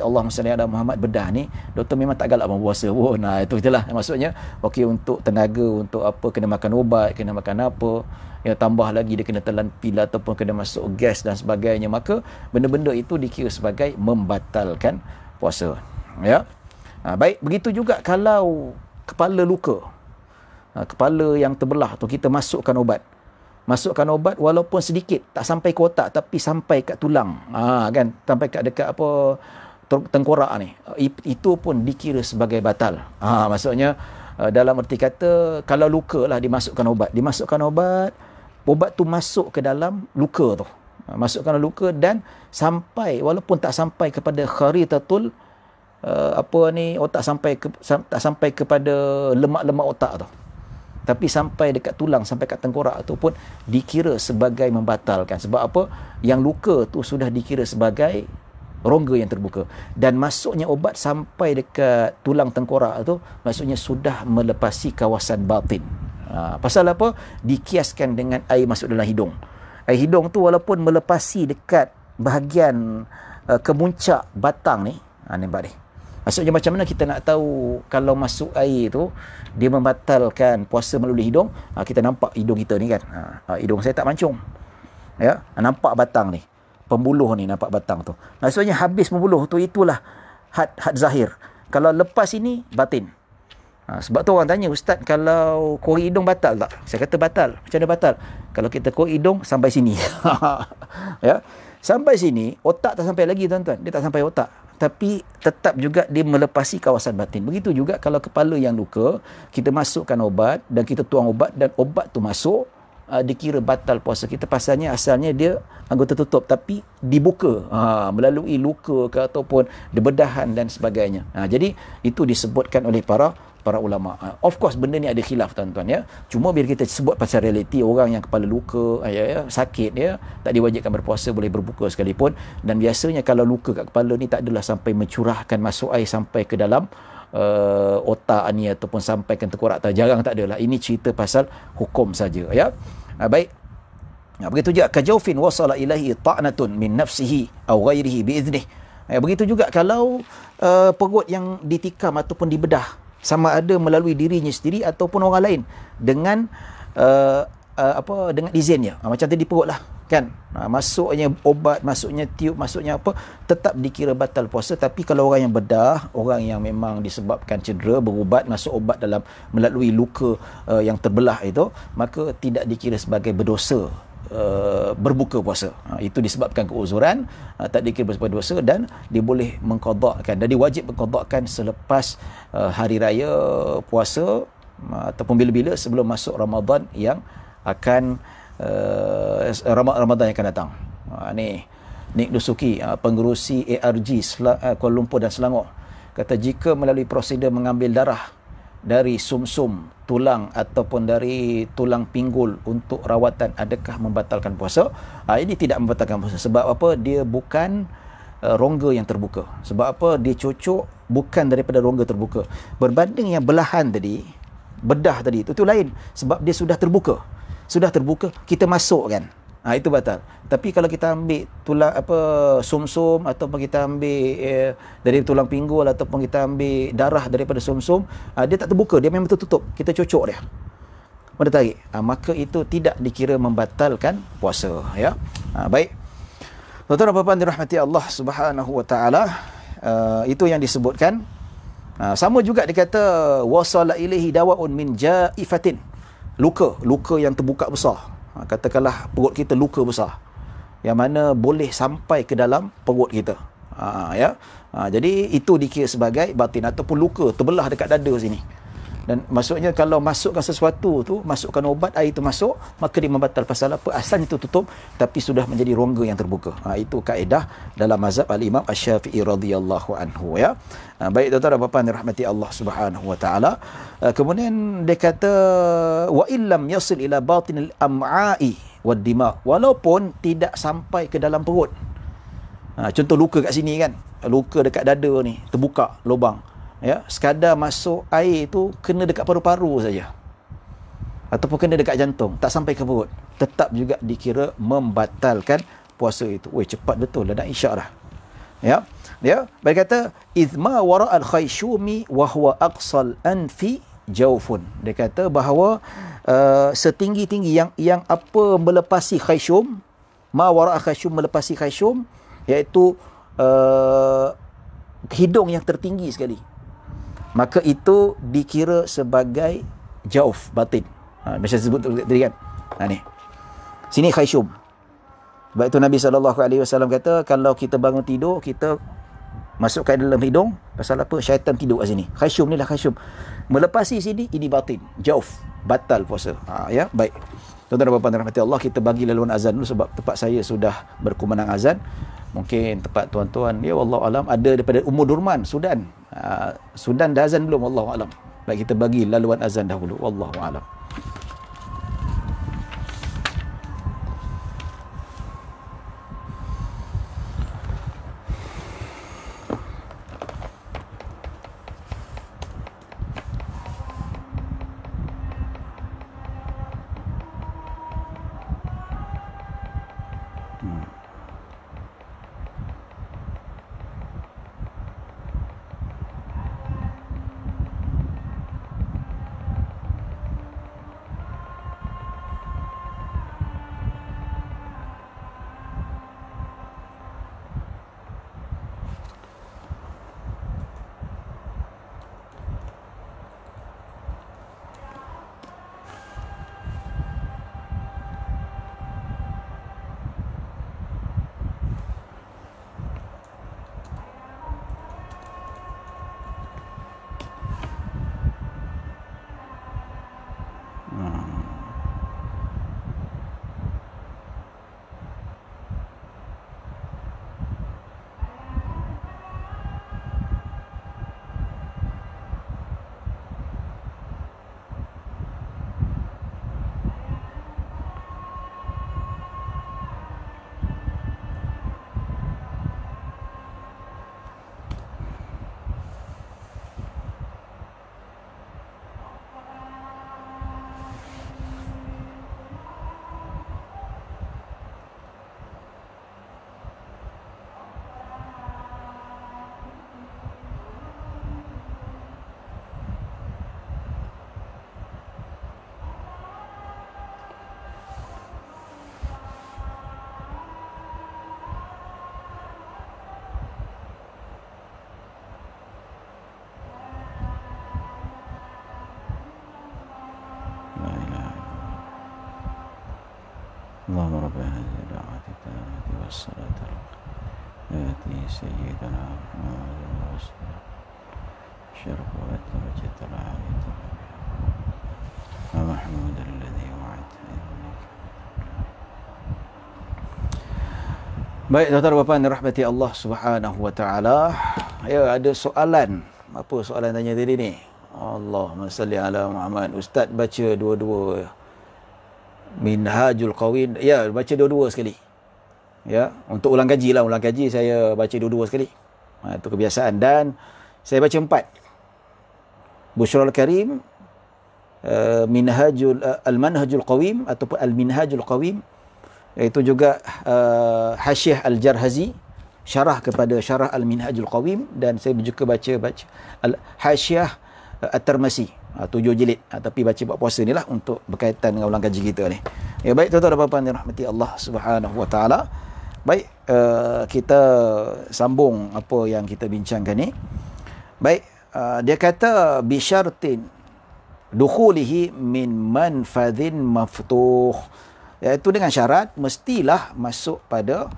Allahumma salli ala Muhammad bedah ni, doktor memang tak galak berpuasa pun. Itu itulah maksudnya. Okey, untuk tenaga, untuk apa, kena makan ubat, kena makan apa, ya, tambah lagi dia kena telan pil ataupun kena masuk gas dan sebagainya, maka benda-benda itu dikira sebagai membatalkan puasa, ya. Baik, begitu juga kalau kepala luka, kepala yang terbelah tu, kita masukkan obat walaupun sedikit, tak sampai ke otak tapi sampai kat tulang, kan, sampai kat dekat tengkorak ni, itu pun dikira sebagai batal. Maksudnya dalam erti kata, kalau luka lah dimasukkan obat tu masuk ke dalam luka tu, masukkan luka, dan sampai, walaupun tak sampai kepada kharitatul otak, tak sampai kepada lemak-lemak otak tu, tapi sampai dekat tulang, sampai kat tengkorak tu pun dikira sebagai membatalkan. Sebab apa? Yang luka tu sudah dikira sebagai rongga yang terbuka, dan masuknya obat sampai dekat tulang tengkorak tu maksudnya sudah melepasi kawasan batin. Pasal apa? Dikiaskan dengan air masuk dalam hidung. Air hidung tu walaupun melepasi dekat bahagian kemuncak batang ni, nampak ni. Maksudnya macam mana kita nak tahu kalau masuk air tu dia membatalkan puasa melalui hidung? Kita nampak hidung kita ni kan, hidung saya tak mancung, ya, nampak batang ni, pembuluh ni, nampak batang tu. Maksudnya habis pembuluh tu, itulah had zahir. Kalau lepas ini, batin. Sebab tu orang tanya, ustaz, kalau korek hidung batal tak? Saya kata batal. Macam mana batal? Kalau kita korek hidung sampai sini, ya, sampai sini, otak tak sampai lagi tuan-tuan, dia tak sampai otak, tapi tetap juga dia melepasi kawasan batin. Begitu juga kalau kepala yang luka, kita masukkan obat dan kita tuang obat, dan obat tu masuk, dikira batal puasa kita. Pasalnya asalnya dia anggota tutup, tapi dibuka melalui luka ke ataupun debedahan dan sebagainya. Jadi itu disebutkan oleh para para ulama. Of course benda ni ada khilaf tuan-tuan ya. Cuma bila kita sebut pasal realiti, orang yang kepala luka, sakit ya, tak diwajibkan berpuasa, boleh berbuka sekalipun. Dan biasanya kalau luka kat kepala ni tak adalah sampai mencurahkan masuk air sampai ke dalam otak ni ataupun sampai ke tengkorak, jarang, tak adalah. Ini cerita pasal hukum saja ya. Baik. Begitu juga kajaufin wasala ilahi ta'natun min nafsihi aw ghairihi biiznih. Begitu juga kalau perut yang ditikam ataupun dibedah, sama ada melalui dirinya sendiri ataupun orang lain dengan dengan izinnya. Macam tadi perut lah kan, masuknya obat, masuknya tiup, masuknya apa, tetap dikira batal puasa. Tapi kalau orang yang bedah, orang yang memang disebabkan cedera, berubat, masuk obat dalam melalui luka yang terbelah itu, maka tidak dikira sebagai berdosa berbuka puasa. Itu disebabkan keuzuran, tak dikira sebagai dosa, dan dia boleh mengqadakkan, dan dia wajib mengqadakkan selepas hari raya puasa ataupun bila-bila sebelum masuk Ramadan yang akan Ramadan yang akan datang. Ni Nik Dusuki, pengerusi ARG Kuala Lumpur dan Selangor, kata jika melalui prosedur mengambil darah dari sumsum tulang ataupun dari tulang pinggul untuk rawatan, adakah membatalkan puasa? Ini tidak membatalkan puasa. Sebab apa? Dia bukan rongga yang terbuka. Sebab apa? Dia cocok bukan daripada rongga terbuka. Berbanding yang belahan tadi, bedah tadi, itu lain. Sebab dia sudah terbuka. Sudah terbuka, kita masuk kan. Itu batal. Tapi kalau kita ambil tulang sumsum, ataupun kita ambil dari tulang pinggul, ataupun kita ambil darah daripada sumsum, dia tak terbuka, dia memang tertutup, kita cocok dia, mana tarik, maka itu tidak dikira membatalkan puasa ya. Baik tuan-tuan dan puan-puan dirahmati Allah Subhanahu wa taala, itu yang disebutkan. Sama juga dikata wasala ilaihi dawaun min jaifatin, luka yang terbuka besar. Katakanlah perut kita luka besar yang mana boleh sampai ke dalam perut kita. Jadi itu dikira sebagai batin, ataupun luka terbelah dekat dada sini. Dan maksudnya kalau masukkan sesuatu tu, masukkan obat, air itu masuk, maka dia membatal. Pasal apa? Asalnya itu tutup tapi sudah menjadi rongga yang terbuka. Itu kaedah dalam mazhab al-Imam Asy-Syafi'i radhiyallahu anhu ya. Baik tuan-tuan dan puan-puan dirahmati Allah Subhanahu wa taala. Kemudian dia kata wa illam yasil ila batinil am'a'i wad dima, walaupun tidak sampai ke dalam perut. Contoh luka kat sini kan, luka dekat dada ni, terbuka lubang. Ya, sekadar masuk air itu kena dekat paru-paru saja, ataupun kena dekat jantung, tak sampai ke perut, tetap juga dikira membatalkan puasa itu. Cepat betul dah, nak isyak dah. Ya, baik kata izma wara al-khayshumi wa huwa aqsal anfi jaufun. Dia kata bahawa setinggi-tinggi yang apa melepasi khayshum, ma wara al-khayshum, melepasi khayshum, iaitu hidung yang tertinggi sekali, maka itu dikira sebagai jauf, batin. Macam sebut tadi kan. Ni. Sini khayshum. Sebab itu Nabi SAW kata, kalau kita bangun tidur, kita masukkan dalam hidung. Pasal apa? Syaitan tidur kat sini. Khayshum ni lah khayshum. Melepasi sini, ini batin. Jauf. Batal puasa. Ya, baik. Tuan-tuan dan puan-puan rahmati Allah, kita bagi laluan azan dulu sebab tempat saya sudah berkumandang azan. Mungkin tempat tuan-tuan, ya wallahu alam, ada daripada Umur Durman, Sudan. Sudan dah azan belum? Wallahu alam. Baik, kita bagi laluan azan dahulu. Wallahu alam. La ilaha Allahumma rabbi hadhihi da'wati tammati was-salati al-qati sayyidina Muhammadin rasulullah syarfa wa darajat al-aliyah wa mahmud alladhi wa'adta. Baik, tuan-tuan dan puan rahmati Allah Subhanahu wa taala. Ya, ada soalan. Apa soalan tanya tadi ni? Allahumma salli ala Muhammad. Ustaz baca dua-dua Minhajul Qawim. Ya, baca dua-dua sekali. Ya, untuk ulang kaji lah. Ulang kaji saya baca dua-dua sekali. Itu kebiasaan. Dan saya baca 4. Bushrul Karim, Al-Manhajul Qawim ataupun Al-Minhajul Qawim. Itu juga Hasyiah Al-Jarhazi, syarah kepada syarah Al-Minhajul Qawim. Dan saya juga baca Hasyiah At-Tirmizi, 7 jilid. Tapi baca buat puasa ni lah untuk berkaitan dengan ulang kaji kita ni. Ya, baik tuan-tuan dan puan-puan yang dirahmati Allah Subhanahu wa taala. Baik, kita sambung apa yang kita bincangkan ni. Baik, dia kata bisyartin dukhulihi min manfadhin maftuh, iaitu dengan syarat mestilah masuk pada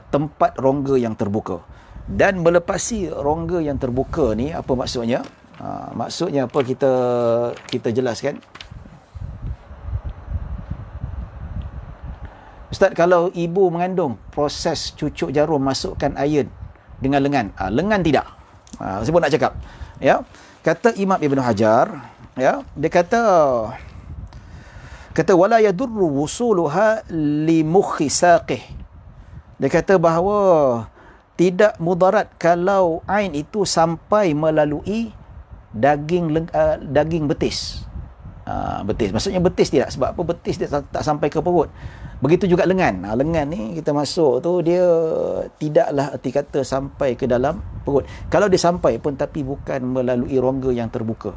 tempat rongga yang terbuka. Dan melepasi rongga yang terbuka ni apa maksudnya? Maksudnya apa, kita jelaskan. Ustaz, kalau ibu mengandung proses cucuk jarum masukkan iron dengan lengan. Lengan tidak. Saya pun nak cakap. Ya. Kata Imam Ibn Hajar, ya, dia kata wala yadurru wusuluha li mukhi saqih. Dia kata bahawa tidak mudarat kalau ain itu sampai melalui daging betis. Betis. Maksudnya betis tidak. Sebab apa? Betis dia tak sampai ke perut. Begitu juga lengan. Lengan ni kita masuk tu dia tidaklah erti kata sampai ke dalam perut. Kalau dia sampai pun tapi bukan melalui rongga yang terbuka.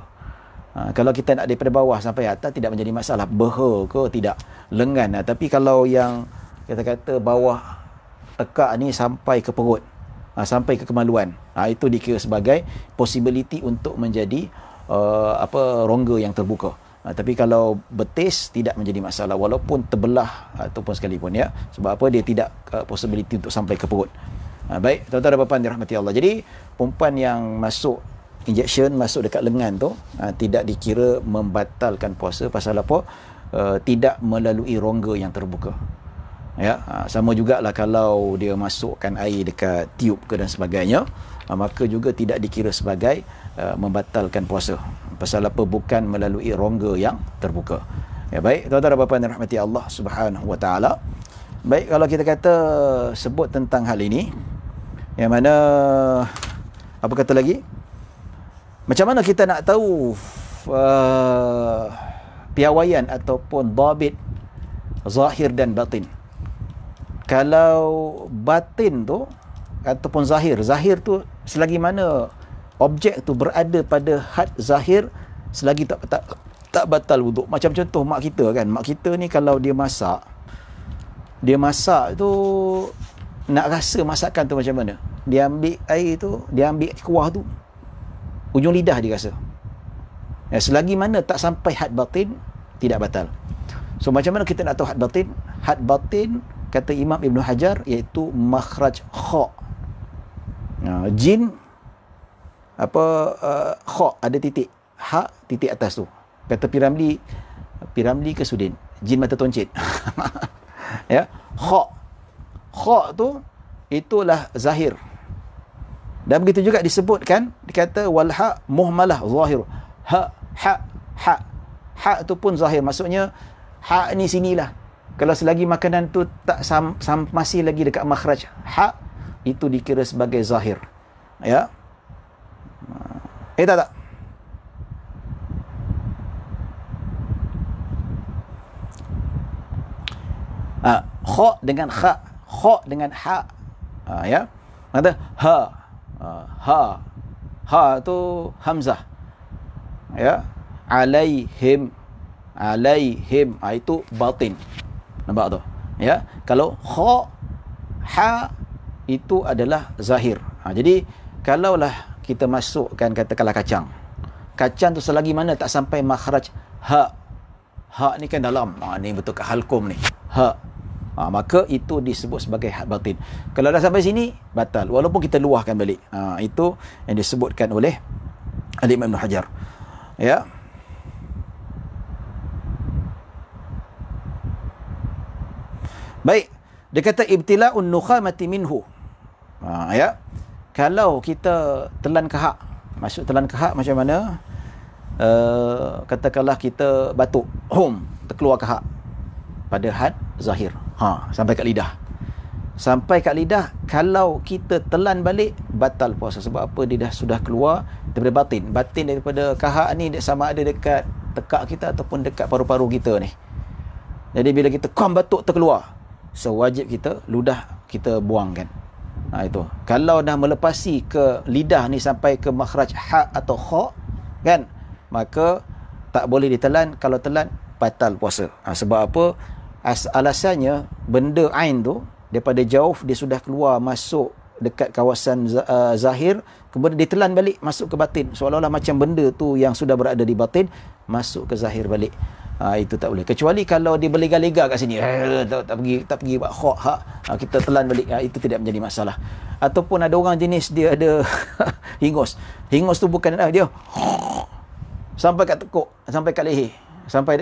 Kalau kita nak daripada bawah sampai atas tidak menjadi masalah. Beha ke tidak, lengan. Tapi kalau yang kita kata bawah tekak ni sampai ke perut, sampai ke kemaluan, itu dikira sebagai possibility untuk menjadi rongga yang terbuka. Tapi kalau betis tidak menjadi masalah walaupun terbelah ataupun sekalipun, ya. Sebab apa? Dia tidak possibility untuk sampai ke perut. Baik, tuan-tuan dan puan-puan dirahmati Allah. Jadi perempuan yang masuk injection masuk dekat lengan tu tidak dikira membatalkan puasa. Pasal apa? Tidak melalui rongga yang terbuka. Ya, sama jugalah kalau dia masukkan air dekat tiup ke dan sebagainya, maka juga tidak dikira sebagai membatalkan puasa. Pasal apa? Bukan melalui rongga yang terbuka. Ya, baik, tuan-tuan dan puan-puan yang rahmati Allah Subhanahu wa taala. Baik, kalau kita kata sebut tentang hal ini, yang mana apa kata lagi? Macam mana kita nak tahu piawaian ataupun dhabit zahir dan batin? Kalau batin tu ataupun zahir tu selagi mana objek tu berada pada had zahir, selagi tak batal wuduk. Macam contoh mak kita kan. Mak kita ni kalau dia masak tu nak rasa masakan tu macam mana. Dia ambil air tu, dia ambil kuah tu, ujung lidah dia rasa. Ya, selagi mana tak sampai had batin, tidak batal. So macam mana kita nak tahu had batin? Had batin kata Imam Ibn Hajar iaitu makhraj kha. Jin kha ada titik, ha titik atas tu. Kata Piramli ke Sudin, jin mata toncit. Ya, kha tu itulah zahir. Dan begitu juga disebutkan, dikata wal ha muhmalah zahir. Ha tu pun zahir. Maksudnya ha ni sinilah. Kalau selagi makanan tu tak masih lagi dekat makhraj ha, itu dikira sebagai zahir. Ya. Tak. Kha dengan kha, kha dengan ha. Ya. Ada ha tu hamzah. Ya. Alaihim itu batin. Nampak tu? Ya. Kalau kha, ha itu adalah zahir. Jadi kalaulah kita masukkan katakanlah kacang tu selagi mana tak sampai makhraj Hak ni kan dalam. Ni betul kat halkum ni. Hak. Maka itu disebut sebagai had batin. Kalau dah sampai sini, batal. Walaupun kita luahkan balik. Itu yang disebutkan oleh Al-Imam Ibn Hajar. Ya. Baik. Dia kata ibtila'un nukhamati minhu. Ya. Kalau kita telan kahak. Maksud telan kahak macam mana? Katakanlah kita batuk. Terkeluar kahak. Pada had zahir. Sampai kat lidah. Sampai kat lidah, kalau kita telan balik, batal puasa. Sebab apa? Dia dah sudah keluar daripada batin. Batin daripada kahak ni sama ada dekat tekak kita ataupun dekat paru-paru kita ni. Jadi bila kita batuk terkeluar, so wajib kita ludah kita buangkan. Itu. Kalau dah melepasi ke lidah ni sampai ke makhraj ha atau kha, kan? Maka tak boleh ditelan. Kalau telan, batal puasa. Sebab apa? Alasannya benda ain tu daripada jauh dia sudah keluar masuk dekat kawasan zahir, kemudian ditelan balik masuk ke batin, seolah-olah macam benda tu yang sudah berada di batin masuk ke zahir balik. Itu tak boleh, kecuali kalau dia berlega-lega kat sini, tak pergi buat hak, kita telan balik, itu tidak menjadi masalah. Ataupun ada orang jenis dia ada hingus tu bukan dia sampai kat tekuk, sampai kat leher, sampai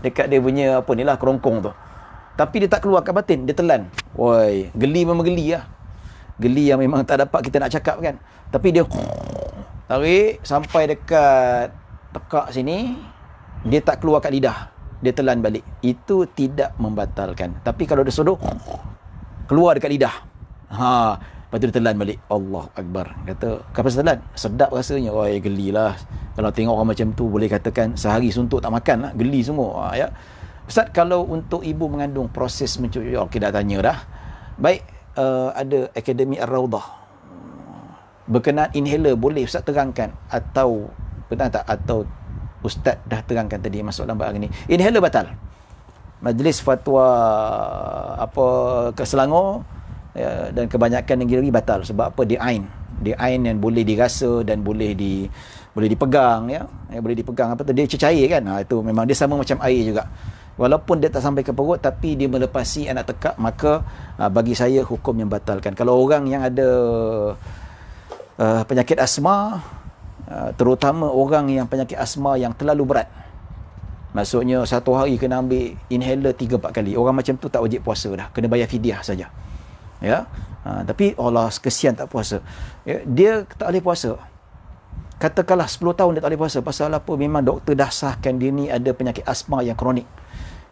dekat dia punya apa ni lah, kerongkong tu, tapi dia tak keluar kat batin, dia telan. Woi, geli memang geli lah. Geli yang memang tak dapat kita nak cakap kan. Tapi dia tarik sampai dekat tekak sini, dia tak keluar kat lidah, dia telan balik. Itu tidak membatalkan. Tapi kalau dia sodok keluar dekat lidah, lepas tu dia telan balik. Allah Akbar. Kata, kenapa telan? Sedap rasanya. Woi, gelilah. Kalau tengok orang macam tu, boleh katakan sehari suntuk tak makan lah. Geli semua. Ya. Ustaz, kalau untuk ibu mengandung proses mencucuk, okey, dah tanya dah. Baik, ada Akademi Ar-Rawdah. Berkenaan inhaler, boleh Ustaz terangkan? Atau, benar tak? Atau Ustaz dah terangkan tadi masuk dalam bab ni. Inhaler batal. Majlis Fatwa ke Selangor, dan kebanyakan negeri batal. Sebab apa? Dia ain yang boleh dirasa dan boleh dipegang, boleh dipegang, dia cecair kan. Itu memang dia sama macam air juga. Walaupun dia tak sampai ke perut, tapi dia melepasi anak tekak, maka bagi saya hukum yang batalkan. Kalau orang yang ada penyakit asma, terutama orang yang penyakit asma yang terlalu berat, maksudnya satu hari kena ambil inhaler 3-4 kali, orang macam tu tak wajib puasa dah, kena bayar fidyah saja. Ya. Tapi Allah kesian tak puasa. Dia tak boleh puasa. Katakanlah 10 tahun dia tak boleh puasa. Pasal apa? Memang doktor dah sahkan dia ni ada penyakit asma yang kronik.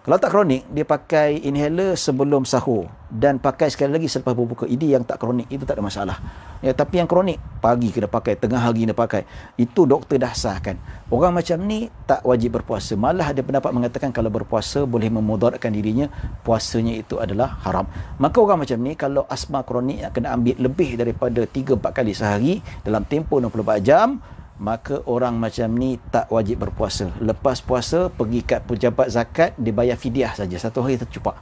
Kalau tak kronik, dia pakai inhaler sebelum sahur dan pakai sekali lagi selepas berbuka. Ini yang tak kronik, itu tak ada masalah. Tapi yang kronik, pagi kena pakai, tengah hari kena pakai. Itu doktor dah sahkan. Orang macam ni tak wajib berpuasa. Malah ada pendapat mengatakan kalau berpuasa boleh memudaratkan dirinya, puasanya itu adalah haram. Maka orang macam ni kalau asma kronik kena ambil lebih daripada 3-4 kali sehari dalam tempoh 24 jam, maka orang macam ni tak wajib berpuasa. Lepas puasa, pergi kat pejabat zakat, dibayar fidyah saja. Satu hari tercupak.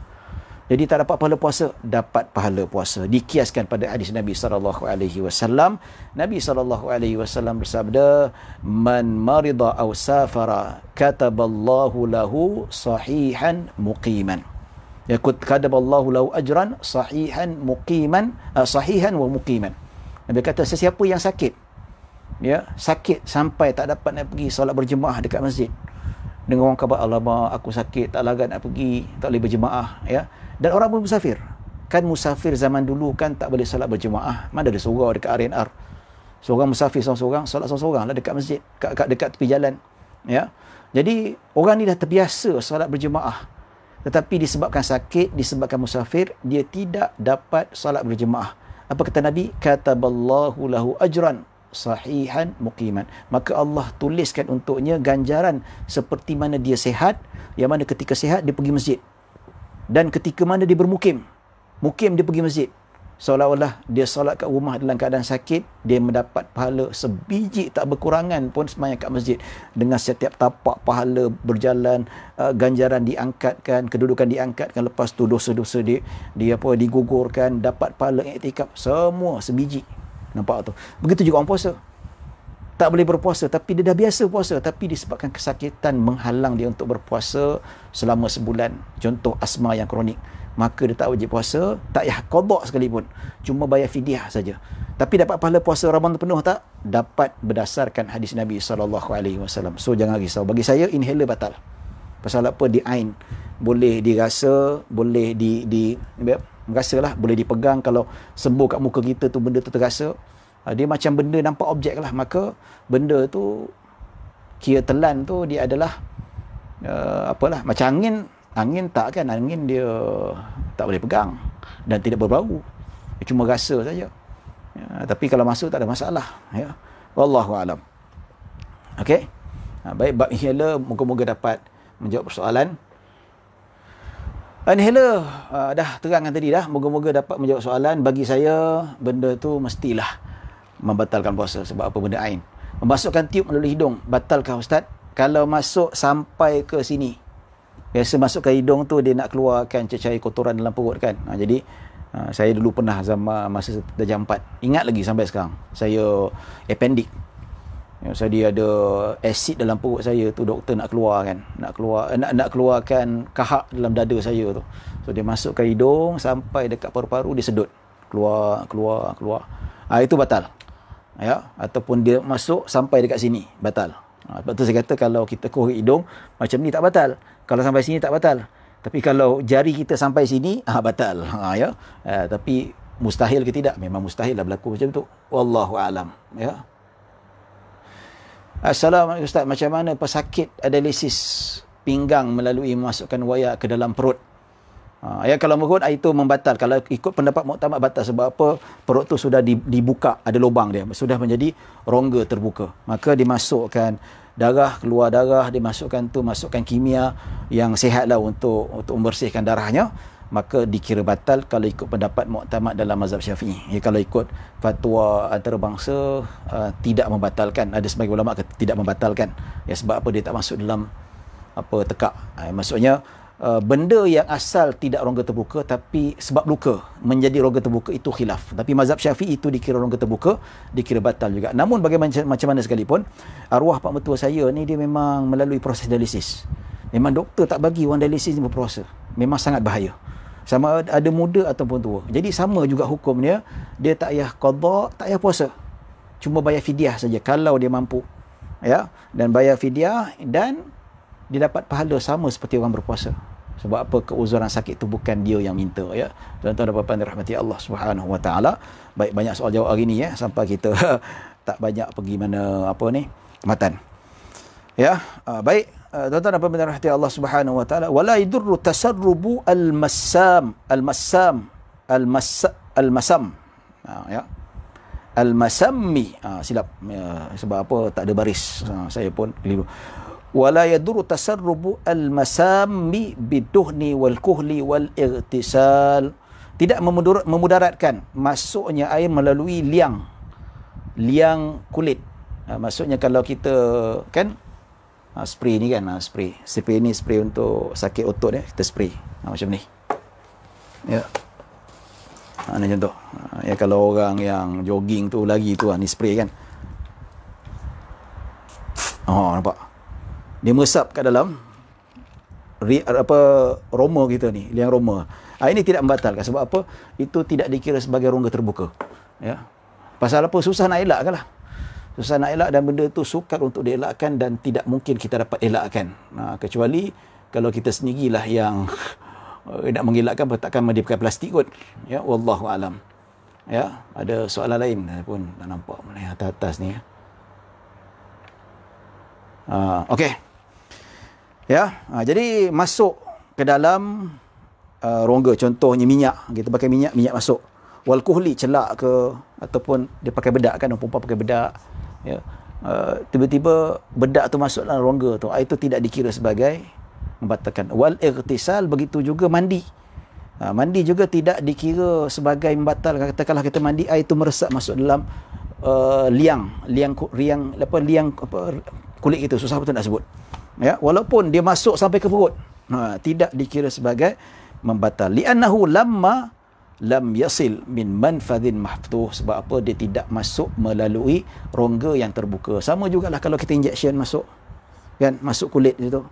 Jadi tak dapat pahala puasa, dapat pahala puasa. Dikiaskan pada hadis Nabi SAW. Nabi SAW bersabda, "Man marida aw safara, kataballahu lahu sahihan muqiman." Kataballahu lahu ajran sahihan muqiman, sahihan wa muqiman. Nabi kata, sesiapa yang sakit, sakit sampai tak dapat nak pergi solat berjemaah dekat masjid, dengan orang khabar, alamak aku sakit, tak larat nak pergi, tak boleh berjemaah, dan orang pun musafir. Kan musafir zaman dulu kan tak boleh solat berjemaah, mana ada surau dekat RNR, seorang musafir seorang-seorang, solat seorang-seorang lah dekat masjid, dekat tepi jalan. Jadi orang ni dah terbiasa solat berjemaah, tetapi disebabkan sakit, disebabkan musafir, dia tidak dapat solat berjemaah. Apa kata Nabi? Kataballahu lahu ajran sahihan muqiman. Maka Allah tuliskan untuknya ganjaran seperti mana dia sihat, yang mana ketika sihat dia pergi masjid, dan ketika mana dia bermukim dia pergi masjid. Seolah-olah dia solat kat rumah dalam keadaan sakit, dia mendapat pahala sebiji tak berkurangan pun sembahyang kat masjid. Dengan setiap tapak pahala berjalan, ganjaran diangkatkan, kedudukan diangkatkan, lepas tu dosa-dosa dia digugurkan, dapat pahala iktikaf, semua sebiji. Nampak tu? Begitu juga orang puasa. tak boleh berpuasa, tapi dia dah biasa puasa, tapi disebabkan kesakitan menghalang dia untuk berpuasa selama sebulan, contoh asma yang kronik, maka dia tak wajib puasa, tak payah qada sekalipun, cuma bayar fidyah saja. Tapi dapat pahala puasa Ramadan penuh tak? Dapat, berdasarkan hadis Nabi SAW. So jangan risau. Bagi saya inhaler batal. Pasal apa? Di ain, boleh dirasa, boleh merasalah, boleh dipegang. Kalau sembuh kat muka kita tu, benda tu terasa, dia macam benda nampak objek lah, maka benda tu kira telan tu dia adalah apalah, macam angin tak kan, angin dia tak boleh pegang dan tidak berbau, dia cuma rasa saja, ya, tapi kalau masuk tak ada masalah, ya. Wallahu alam. Okey, baik, bab inhaler moga-moga dapat menjawab persoalan. Inhaler dah terangkan tadi dah, moga-moga dapat menjawab soalan. Bagi saya benda tu mestilah membatalkan puasa. Sebab apa? Benda ain. Memasukkan tiup melalui hidung, batalkah Ustaz? Kalau masuk sampai ke sini, biasa masuk ke hidung tu dia nak keluarkan cecair kotoran dalam perut kan. Jadi saya dulu pernah zaman masa darjah 4, ingat lagi sampai sekarang, saya appendix, so dia ada asid dalam perut saya tu, doktor nak keluarkan, nak keluarkan kahak dalam dada saya tu. So dia masuk ke hidung sampai dekat paru-paru, dia sedut keluar. Itu batal, ya. Ataupun dia masuk sampai dekat sini, batal. Sebab tu saya kata kalau kita korek hidung macam ni tak batal, kalau sampai sini tak batal, tapi kalau jari kita sampai sini batal, ya. Tapi mustahil ke tidak? Memang mustahil lah berlaku macam tu. Wallahu alam, ya. Assalamualaikum Ustaz, macam mana pesakit dialisis pinggang melalui memasukkan wayak ke dalam perut? Ya, kalau menurut itu membatal. Kalau ikut pendapat muktamad batal. Sebab apa? Perut tu sudah dibuka, ada lubang dia, sudah menjadi rongga terbuka, maka dimasukkan darah, keluar darah, dimasukkan tu, masukkan kimia yang sihat lah untuk membersihkan darahnya, maka dikira batal kalau ikut pendapat muktamad dalam mazhab Syafi'i. Ya, kalau ikut fatwa antarabangsa tidak membatalkan. Ada sebagian ulama tidak membatalkan. Ya, sebab apa? Dia tak masuk dalam tekak. Maksudnya benda yang asal tidak rongga terbuka, tapi sebab luka menjadi rongga terbuka, itu khilaf. Tapi mazhab Syafi'i itu dikira rongga terbuka, dikira batal juga. Namun bagaimana macam mana sekalipun, arwah pak mertua saya ni dia memang melalui proses dialisis. Memang doktor tak bagi orang dialisis ni berpuasa. Memang sangat bahaya. Sama ada muda ataupun tua. Jadi sama juga hukumnya, dia tak payah qada, tak payah puasa. Cuma bayar fidyah saja kalau dia mampu. Ya, dan bayar fidyah dan dia dapat pahala sama seperti orang berpuasa. Sebab apa? Keuzuran sakit itu bukan dia yang minta, ya. Tuan-tuan dan puan-puan dirahmati Allah Subhanahu wa taala. Baik, banyak soal jawab hari ni, ya, sampai kita tak banyak pergi mana matan. Ya, baik, tuan-tuan dan puan-puan dirahmati Allah Subhanahu wa taala. Wala yadurru tasarrubu al-massam. Ya. Al-masammi. Silap. Ya, sebab apa? Tak ada baris. Saya pun keliru. Wala yadurru tasarrubu al-masammi biduhni wal kuhli wal irtisal. Tidak memudaratkan masuknya air melalui liang kulit. Maksudnya kalau kita kan spray ni kan, spray ni spray untuk sakit otot, kita spray macam ni, ya. Ni contoh. Ya, kalau orang yang jogging tu lagi tu ni spray kan. Nampak? Dia meresap kat dalam roma kita ni, liang roma. Ini tidak membatalkan. Sebab apa? Itu tidak dikira sebagai rongga terbuka. Ya. Pasal apa? Susah nak elakkan lah. Susah nak elak, dan benda tu sukar untuk dielakkan dan tidak mungkin kita dapat elakkan. Kecuali kalau kita sendirilah yang nak mengelakkan, takkan dia pakai plastik kot. Ya, wallahu alam. Ya, ada soalan lain pun tak nampak atas ni. Okey. Ya, jadi masuk ke dalam rongga, contohnya minyak, kita pakai minyak masuk. Wal kuhli, celak ke, ataupun dia pakai bedak kan, perempuan pakai bedak, ya. Tiba-tiba bedak tu masuk dalam rongga tu, itu tidak dikira sebagai membatalkan. Wal irtisal, begitu juga mandi. Mandi juga tidak dikira sebagai membatalkan. Katakanlah kita mandi, air itu meresap masuk dalam liang kulit kita, susah betul nak sebut. Ya, walaupun dia masuk sampai ke perut, tidak dikira sebagai membatal. Li'annahu lamma lam yasil min manfadhin mahfuh. Sebab apa? Dia tidak masuk melalui rongga yang terbuka. Sama jugalah kalau kita injection masuk, kan, masuk kulit itu.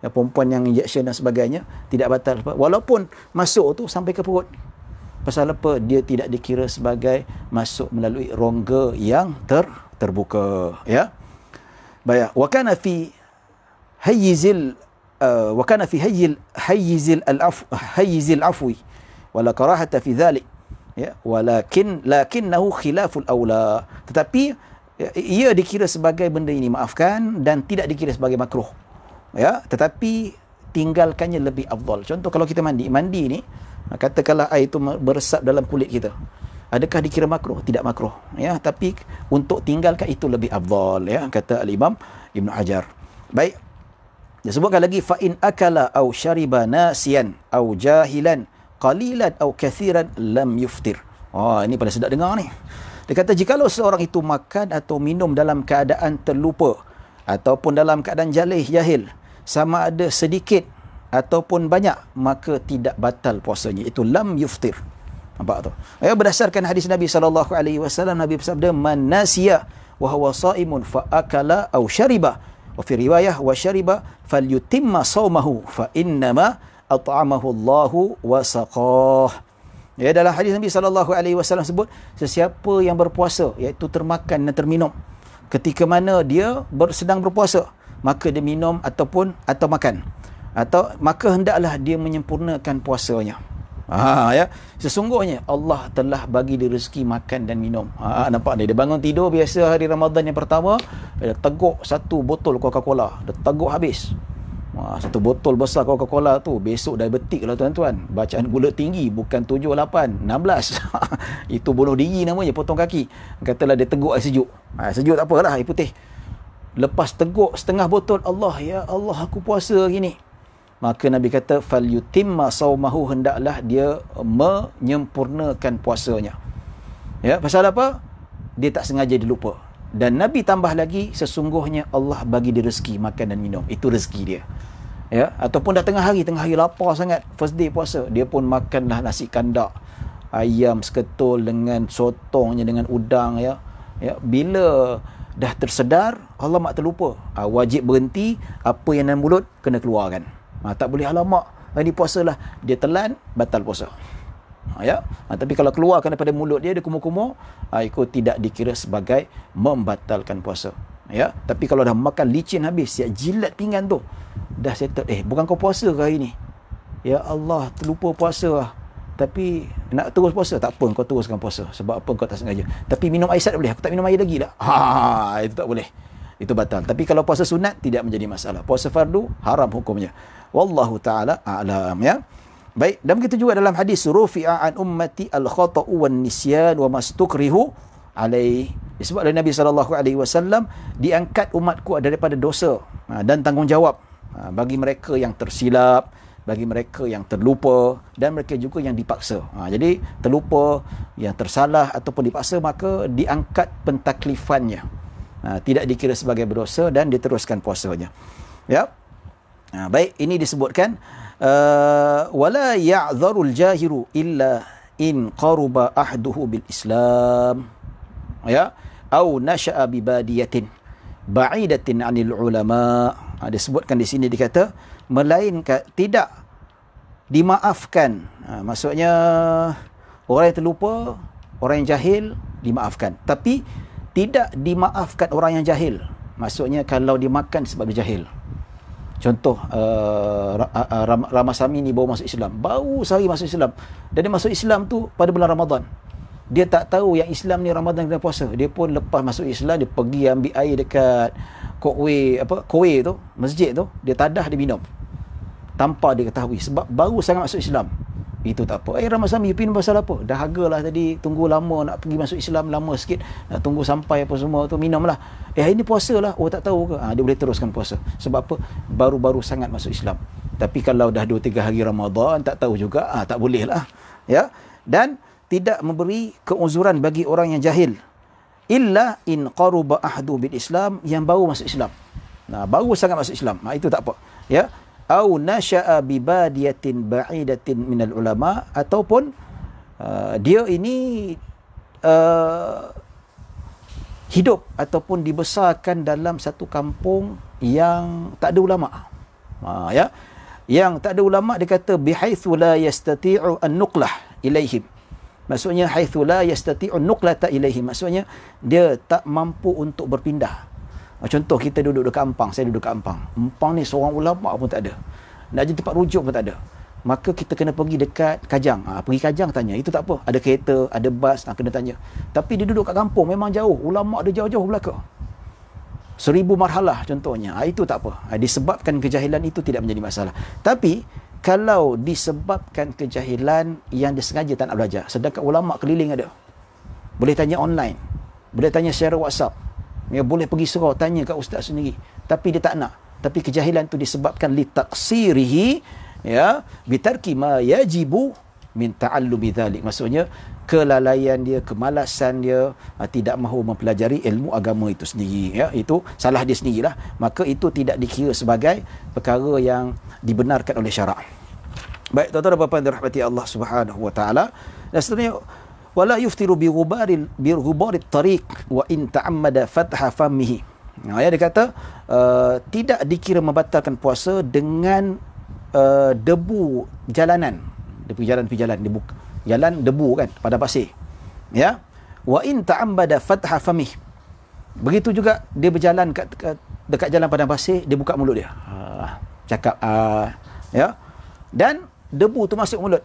Ya, perempuan yang injection dan sebagainya tidak batal. Walaupun masuk tu sampai ke perut. Pasal apa? Dia tidak dikira sebagai masuk melalui rongga yang terbuka. Ya. Baik. Wa kana fi hayyizil hayyizil afwi wala karahata fi dhalik. Ya, lakinnahu khilaful aula. Tetapi ia dikira sebagai benda ini maafkan dan tidak dikira sebagai makruh. Ya, tetapi tinggalkannya lebih afdal. Contoh kalau kita mandi ni, katakanlah air itu meresap dalam kulit kita. Adakah dikira makruh? Tidak makruh. Ya, tapi untuk tinggalkan itu lebih afdal, ya, kata al-Imam Ibn Hajar. Baik. Dia sebutkan lagi fa in akala au syariba nasiyan au jahilan qalilan au kathiran lam yuftir. Ini pada sedap dengar ni. Dia kata jikalau seorang itu makan atau minum dalam keadaan terlupa ataupun dalam keadaan jahil, sama ada sedikit ataupun banyak, maka tidak batal puasanya. Itu lam yuftir. Nampak tu? Ya, berdasarkan hadis Nabi SAW, Nabi bersabda, man nasiya wa huwa saimun fa akala aw syariba, wa fi riwayah wa syariba falyutimma saumahu fa innama at'amahu Allahu wa saqah. Ya, dalam hadis Nabi SAW sebut, sesiapa yang berpuasa, iaitu termakan dan terminum, ketika mana dia sedang berpuasa, maka dia minum atau makan, atau maka hendaklah dia menyempurnakan puasanya. Ya, sesungguhnya Allah telah bagi dia rezeki makan dan minum. Nampak dia bangun tidur biasa hari Ramadan yang pertama, dia teguk satu botol Coca-Cola, dia teguk habis. Satu botol besar Coca-Cola tu besok dah betik lah tuan-tuan. Bacaan gula tinggi, bukan 7, 8, 16. Itu bunuh diri namanya, potong kaki. Katalah dia teguk air sejuk. Sejuk tak apalah, air putih. Lepas teguk setengah botol, Allah, ya Allah, aku puasa hari ni. Maka Nabi kata, falyutimma saumahu, hendaklah dia menyempurnakan puasanya. Ya, pasal apa? Dia tak sengaja dilupa. Dan Nabi tambah lagi, sesungguhnya Allah bagi dia rezeki makan dan minum. Itu rezeki dia. Ya, ataupun dah tengah hari lapar sangat, first day puasa, dia pun makanlah nasi kandak, ayam seketul dengan sotongnya, dengan udang, ya. Ya, bila dah tersedar, Allah mak terlupa, wajib berhenti, apa yang dalam mulut kena keluarkan. Tak boleh alamak hari ni puasalah, dia telan, batal puasa. Ya, tapi kalau keluarkan daripada mulut dia, dia kumur-kumur, itu tidak dikira sebagai membatalkan puasa. Ya, tapi kalau dah makan licin habis, siap jilat pinggan tu, dah settle, bukan kau puasa ke hari ni? Ya Allah, terlupa puasa lah. Tapi nak terus puasa? Tak apa, kau teruskan puasa. Sebab apa? Kau tak sengaja. Tapi minum air tak boleh? Aku tak minum air lagi lah. Itu tak boleh. Itu batal. Tapi kalau puasa sunat, tidak menjadi masalah. Puasa fardu, haram hukumnya. Wallahu ta'ala a'lam, ya. Baik, dan begitu juga dalam hadis, rufi'a an ummati al-khata'u wan nisyan wa mastukrihu alaih. Disebut oleh Nabi SAW, diangkat umatku daripada dosa dan tanggungjawab bagi mereka yang tersilap, bagi mereka yang terlupa, dan mereka juga yang dipaksa. Jadi terlupa, yang tersalah ataupun dipaksa, maka diangkat pentaklifannya, tidak dikira sebagai berdosa dan diteruskan puasanya. Ya. Baik, ini disebutkan wala ya'dharul jahiru illa in qaruba ahduhu bil Islam, ya, au nasha'a bi badiyatin ba'idatin 'anil ulama. Disebutkan di sini, dikata melainkan tidak dimaafkan. Maksudnya orang yang terlupa, orang yang jahil dimaafkan, tapi tidak dimaafkan orang yang jahil. Maksudnya kalau dimakan sebab dia jahil. Contoh, Ramasami ni baru masuk Islam, baru sehari masuk Islam, dan dia masuk Islam tu pada bulan Ramadan. Dia tak tahu yang Islam ni Ramadan kena puasa. Dia pun lepas masuk Islam, dia pergi ambil air dekat kowe tu, masjid tu, dia tadah, dia minum tanpa dia ketahui, sebab baru sangat masuk Islam. Itu tak apa. Ramasami, pinum pasal apa? Dah hargalah tadi, tunggu lama nak pergi masuk Islam, lama sikit, nak tunggu sampai apa semua tu, minumlah. Ini puasa lah. Tak tahu ke? Dia boleh teruskan puasa. Sebab apa? Baru-baru sangat masuk Islam. Tapi kalau dah 2-3 hari Ramadan, tak tahu juga, tak boleh lah. Ya? Dan tidak memberi keuzuran bagi orang yang jahil. Illa in qaruba ahdu bil Islam, yang baru masuk Islam. Baru sangat masuk Islam. Itu tak apa. Ya? Au nasha'a bi badiyatin ba'idatin minal ulama, ataupun dia ini hidup ataupun dibesarkan dalam satu kampung yang tak ada ulama. Ya, yang tak ada ulama, dia kata bihaitsu la yastati'u an-nuqlah ilaihim. Maksudnya haitsu la yastati'u an-nuqlata ilaihim, maksudnya dia tak mampu untuk berpindah. Contoh, kita duduk dekat Ampang, saya duduk dekat Ampang. Ampang ni seorang ulama pun tak ada. Nak jadi tempat rujuk pun tak ada. Maka kita kena pergi dekat Kajang. Pergi Kajang tanya, itu tak apa. Ada kereta, ada bas, kena tanya. Tapi dia duduk kat kampung, memang jauh. Ulama ada jauh-jauh belakang. 1000 marhalah contohnya. Itu tak apa. Disebabkan kejahilan itu tidak menjadi masalah. Tapi kalau disebabkan kejahilan yang disengaja tak nak belajar, sedangkan ulama keliling ada, boleh tanya online, boleh tanya secara WhatsApp, ya, boleh pergi surau tanya kat ustaz sendiri, tapi dia tak nak. Tapi kejahilan itu disebabkan li taqsirihi, ya, bitarki ma yajibu min ta'allumi dzalik. Maksudnya kelalaian dia, kemalasan dia, tidak mahu mempelajari ilmu agama itu sendiri, ya, itu salah dia sendirilah. Maka itu tidak dikira sebagai perkara yang dibenarkan oleh syarak. Baik, tuan-tuan dan puan-puan dirahmati Allah Subhanahu wa taala. Dan seterusnya, wala yuftiru bi ghubari tariq wa in ta'ammada fatha famihi. Ya, dia kata tidak dikira membatalkan puasa dengan debu jalanan. Dia pergi jalan, dia buka jalan debu kan, pada pasir. Ya. Wa in ta'ammada fatha famih. Begitu juga dia berjalan dekat jalan padang pasir, dia buka mulut dia. Cakap ya. Dan debu tu masuk mulut,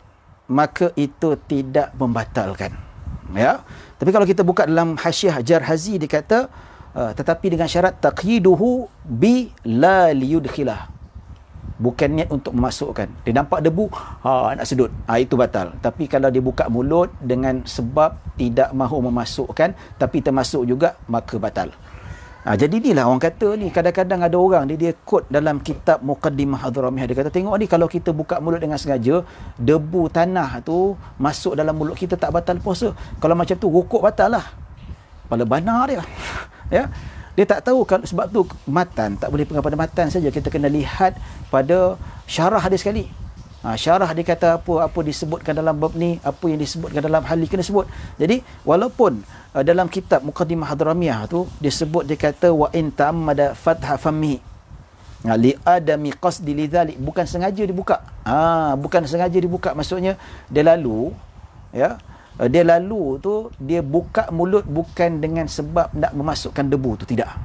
maka itu tidak membatalkan. Ya. Tapi kalau kita buka dalam Hasyiah Jarhazi, dia kata tetapi dengan syarat taqyiduhu bi la liyudkhilah. Bukan niat untuk memasukkan. Dia nampak debu, nak sedut, itu batal. Tapi kalau dia buka mulut dengan sebab tidak mahu memasukkan, tapi termasuk juga, maka batal. Jadi inilah orang kata ni, kadang-kadang ada orang dia quote dalam kitab Muqaddimah Hadramiyah, dia kata, tengok ni, kalau kita buka mulut dengan sengaja, debu tanah tu masuk dalam mulut kita, tak batal puasa. Kalau macam tu, rukuk batal lah. Kepala banar dia. Ya. Dia tak tahu, kalau sebab tu matan tak boleh pegang pada matan saja, kita kena lihat pada syarah dia sekali. Syarah dia kata apa disebutkan dalam bab ni, apa yang disebutkan dalam hal ni kena sebut. Jadi walaupun dalam kitab Muqaddimah Hadramiyah tu disebut, dia kata wa in ta'ammada fatha fammi li adami qasdi lidzalik, bukan sengaja dibuka. Bukan sengaja dibuka, maksudnya dia lalu, ya, dia lalu tu dia buka mulut bukan dengan sebab nak memasukkan debu tu, tidak.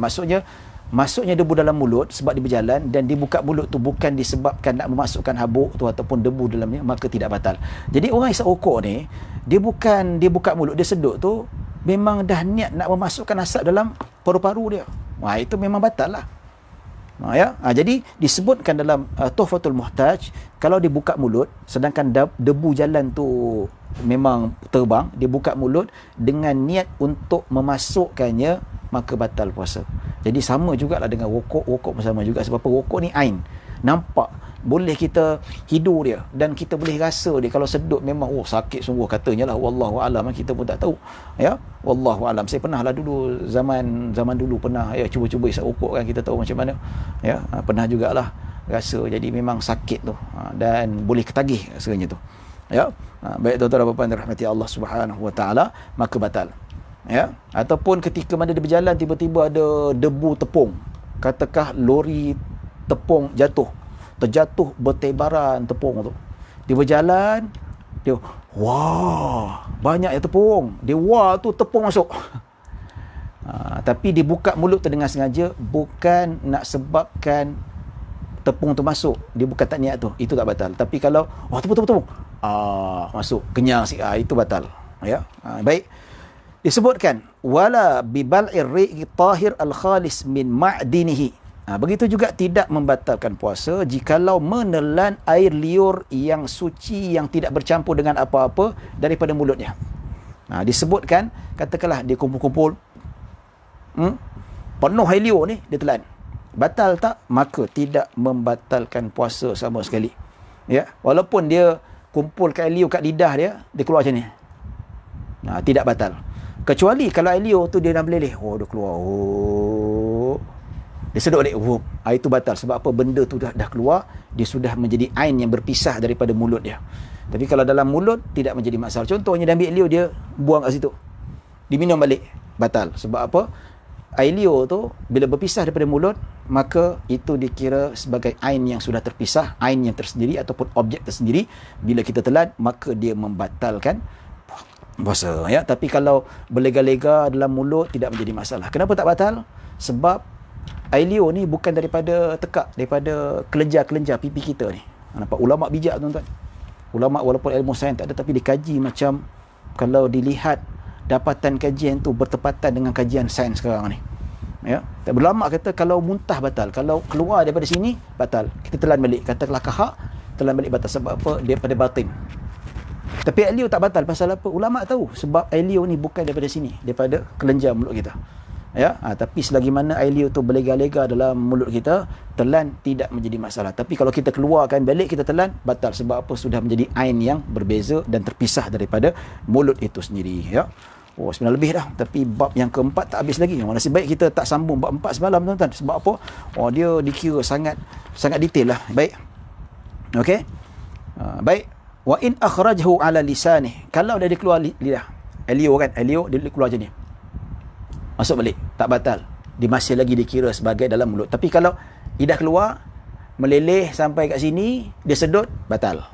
Maksudnya masuknya debu dalam mulut sebab dia berjalan, dan dia buka mulut tu bukan disebabkan nak memasukkan habuk tu ataupun debu dalamnya, maka tidak batal. Jadi orang isap rokok ni, dia buka mulut, dia sedut tu memang dah niat nak memasukkan asap dalam paru-paru dia. Itu memang batal lah. Ya. Jadi disebutkan dalam Tuhfatul Muhtaj, kalau dia buka mulut sedangkan debu jalan tu memang terbang, dia buka mulut dengan niat untuk memasukkannya, maka batal puasa. Jadi sama jugalah dengan rokok pun sama juga. Sebab rokok ni ain, nampak, boleh kita hidur dia, dan kita boleh rasa dia. Kalau sedut memang sakit sungguh katanya lah, wallahu alam, kita pun tak tahu, ya, wallahu alam. Saya pernah lah dulu, zaman dulu pernah, ya, cuba-cuba isap rokok kan, kita tahu macam mana, ya, pernah jugalah rasa. Jadi memang sakit tu, dan boleh ketagih rasanya tu, ya. Baik, tuan-tuan dan puan-puan dirahmati Allah Subhanahu wa taala, maka batal. Ya, ataupun ketika mana dia berjalan, tiba-tiba ada debu tepung, katakan lori tepung terjatuh bertebaran tepung tu. Dia berjalan, dia banyak ya tepung, dia tu tepung masuk. Tapi dia buka mulut tu dengan sengaja, bukan nak sebabkan tepung tu masuk, dia bukan tak niat tu, itu tak batal. Tapi kalau tepung masuk kenyang itu batal, ya. Baik, disebutkan wala bibal'ir ri'i tahir al-khalis min ma'dinihi. Begitu juga tidak membatalkan puasa jikalau menelan air liur yang suci, yang tidak bercampur dengan apa-apa daripada mulutnya. Disebutkan, katakanlah dia kumpul-kumpul penuh air liur ni, dia telan, batal tak? Maka tidak membatalkan puasa sama sekali, ya. Walaupun dia kumpulkan air liur kat lidah dia keluar macam ni, tidak batal. Kecuali kalau air liur tu dia dah meleleh, dia keluar, dia sedut balik, itu batal. Sebab apa? Benda tu dah keluar, dia sudah menjadi ain yang berpisah daripada mulut dia. Tapi kalau dalam mulut tidak menjadi masalah. Contohnya dia ambil liur, dia buang kat situ, diminum balik, batal. Sebab apa? Air liur tu bila berpisah daripada mulut, maka itu dikira sebagai ain yang sudah terpisah, ain yang tersendiri ataupun objek tersendiri. Bila kita telan, maka dia membatalkan puasa, ya. Tapi kalau berlega-lega dalam mulut tidak menjadi masalah. Kenapa tak batal? Sebab air liur ni bukan daripada tekak, daripada kelenjar-kelenjar pipi kita ni. Nampak ulama bijak, tuan-tuan. Ulama walaupun ilmu sains tak ada, tapi dikaji macam kalau dilihat dapatan kajian tu bertepatan dengan kajian sains sekarang ni. Ya, ulama kata kalau muntah batal, kalau keluar daripada sini batal. Kita telan balik, katakanlah kahak, telan balik batal. Sebab apa? Daripada batin. Tapi air liur tak batal. Pasal apa? Ulama tahu sebab air liur ni bukan daripada sini, daripada kelenjar mulut kita. Ya, tapi selagi mana air liur tu berlega-lega dalam mulut kita, telan tidak menjadi masalah. Tapi kalau kita keluarkan balik, kita telan, batal. Sebab apa? Sudah menjadi ain yang berbeza dan terpisah daripada mulut itu sendiri. Ya. Oh, 9 lebih dah. Tapi bab yang keempat tak habis lagi. Nasib baik kita tak sambung bab 4 semalam, tuan-tuan. Sebab apa? Oh, dia dikira sangat detail lah. Baik. Okey. Baik. Wa in akhrajahu ala lisanih. Kalau dia keluar lidah, liur kan? Liur dia keluar macam ni. Masuk balik, tak batal. Dia masih lagi dikira sebagai dalam mulut. Tapi kalau lidah keluar, meleleh sampai kat sini, dia sedut, batal.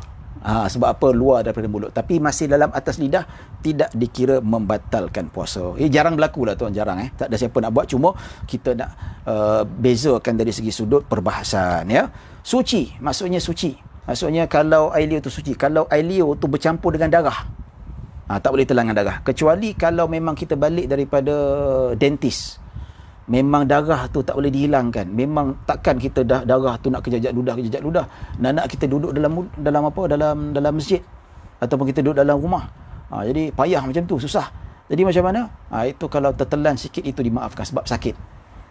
Sebab apa? Luar daripada mulut. Tapi masih dalam atas lidah, tidak dikira membatalkan puasa. Jarang berlaku lah, tuan. Jarang. Tak ada siapa nak buat. Cuma kita nak bezakan dari segi sudut perbahasan. Ya. Suci. Maksudnya suci. Maksudnya kalau air liur tu suci. Kalau air liur tu bercampur dengan darah, tak boleh telan dengan darah. Kecuali kalau memang kita balik daripada dentist. Memang darah tu tak boleh dihilangkan. Memang takkan kita darah tu nak kejajak ludah. Nak kita duduk dalam masjid ataupun kita duduk dalam rumah. Jadi payah macam tu, susah. Jadi macam mana? Itu kalau tertelan sikit itu dimaafkan sebab sakit.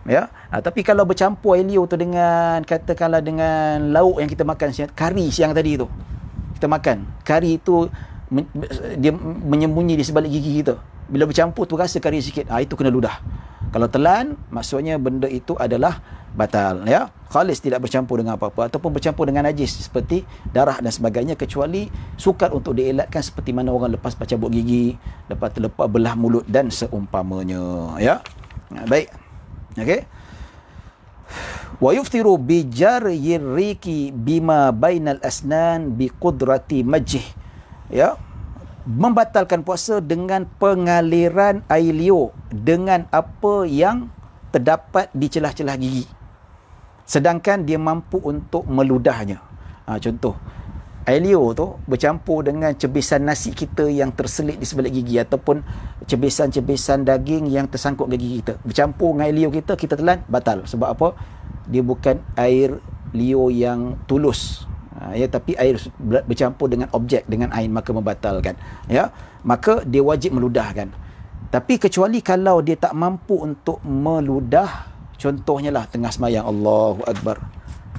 Ya. Tapi kalau bercampur air liur tu dengan katakanlah dengan lauk yang kita makan, kari siang tadi tu. Kita makan. Kari itu dia menyembunyi di sebalik gigi kita. Bila bercampur tu rasa kari sikit. Itu kena ludah. Kalau telan, maksudnya benda itu adalah batal. Ya, khalis, tidak bercampur dengan apa-apa ataupun bercampur dengan najis seperti darah dan sebagainya, kecuali sukar untuk dielakkan seperti mana orang lepas cabut gigi, lepas terlepas belah mulut dan seumpamanya. Ya, baik. Okey. Wa yuftiru bi jaryir riqi bima bainal asnan bi qudrati majih. Ya, membatalkan puasa dengan pengaliran air liur dengan apa yang terdapat di celah-celah gigi, sedangkan dia mampu untuk meludahnya. Contoh, air liur tu bercampur dengan cebisan nasi kita yang terselit di sebalik gigi ataupun cebisan-cebisan daging yang tersangkut ke gigi kita, bercampur dengan air liur kita, kita telan, batal. Sebab apa? Dia bukan air liur yang tulus. Tapi air bercampur dengan objek, dengan air, maka membatalkan. Ya, maka dia wajib meludahkan. Tapi kecuali kalau dia tak mampu untuk meludah, contohnya lah tengah semayang, Allahu Akbar,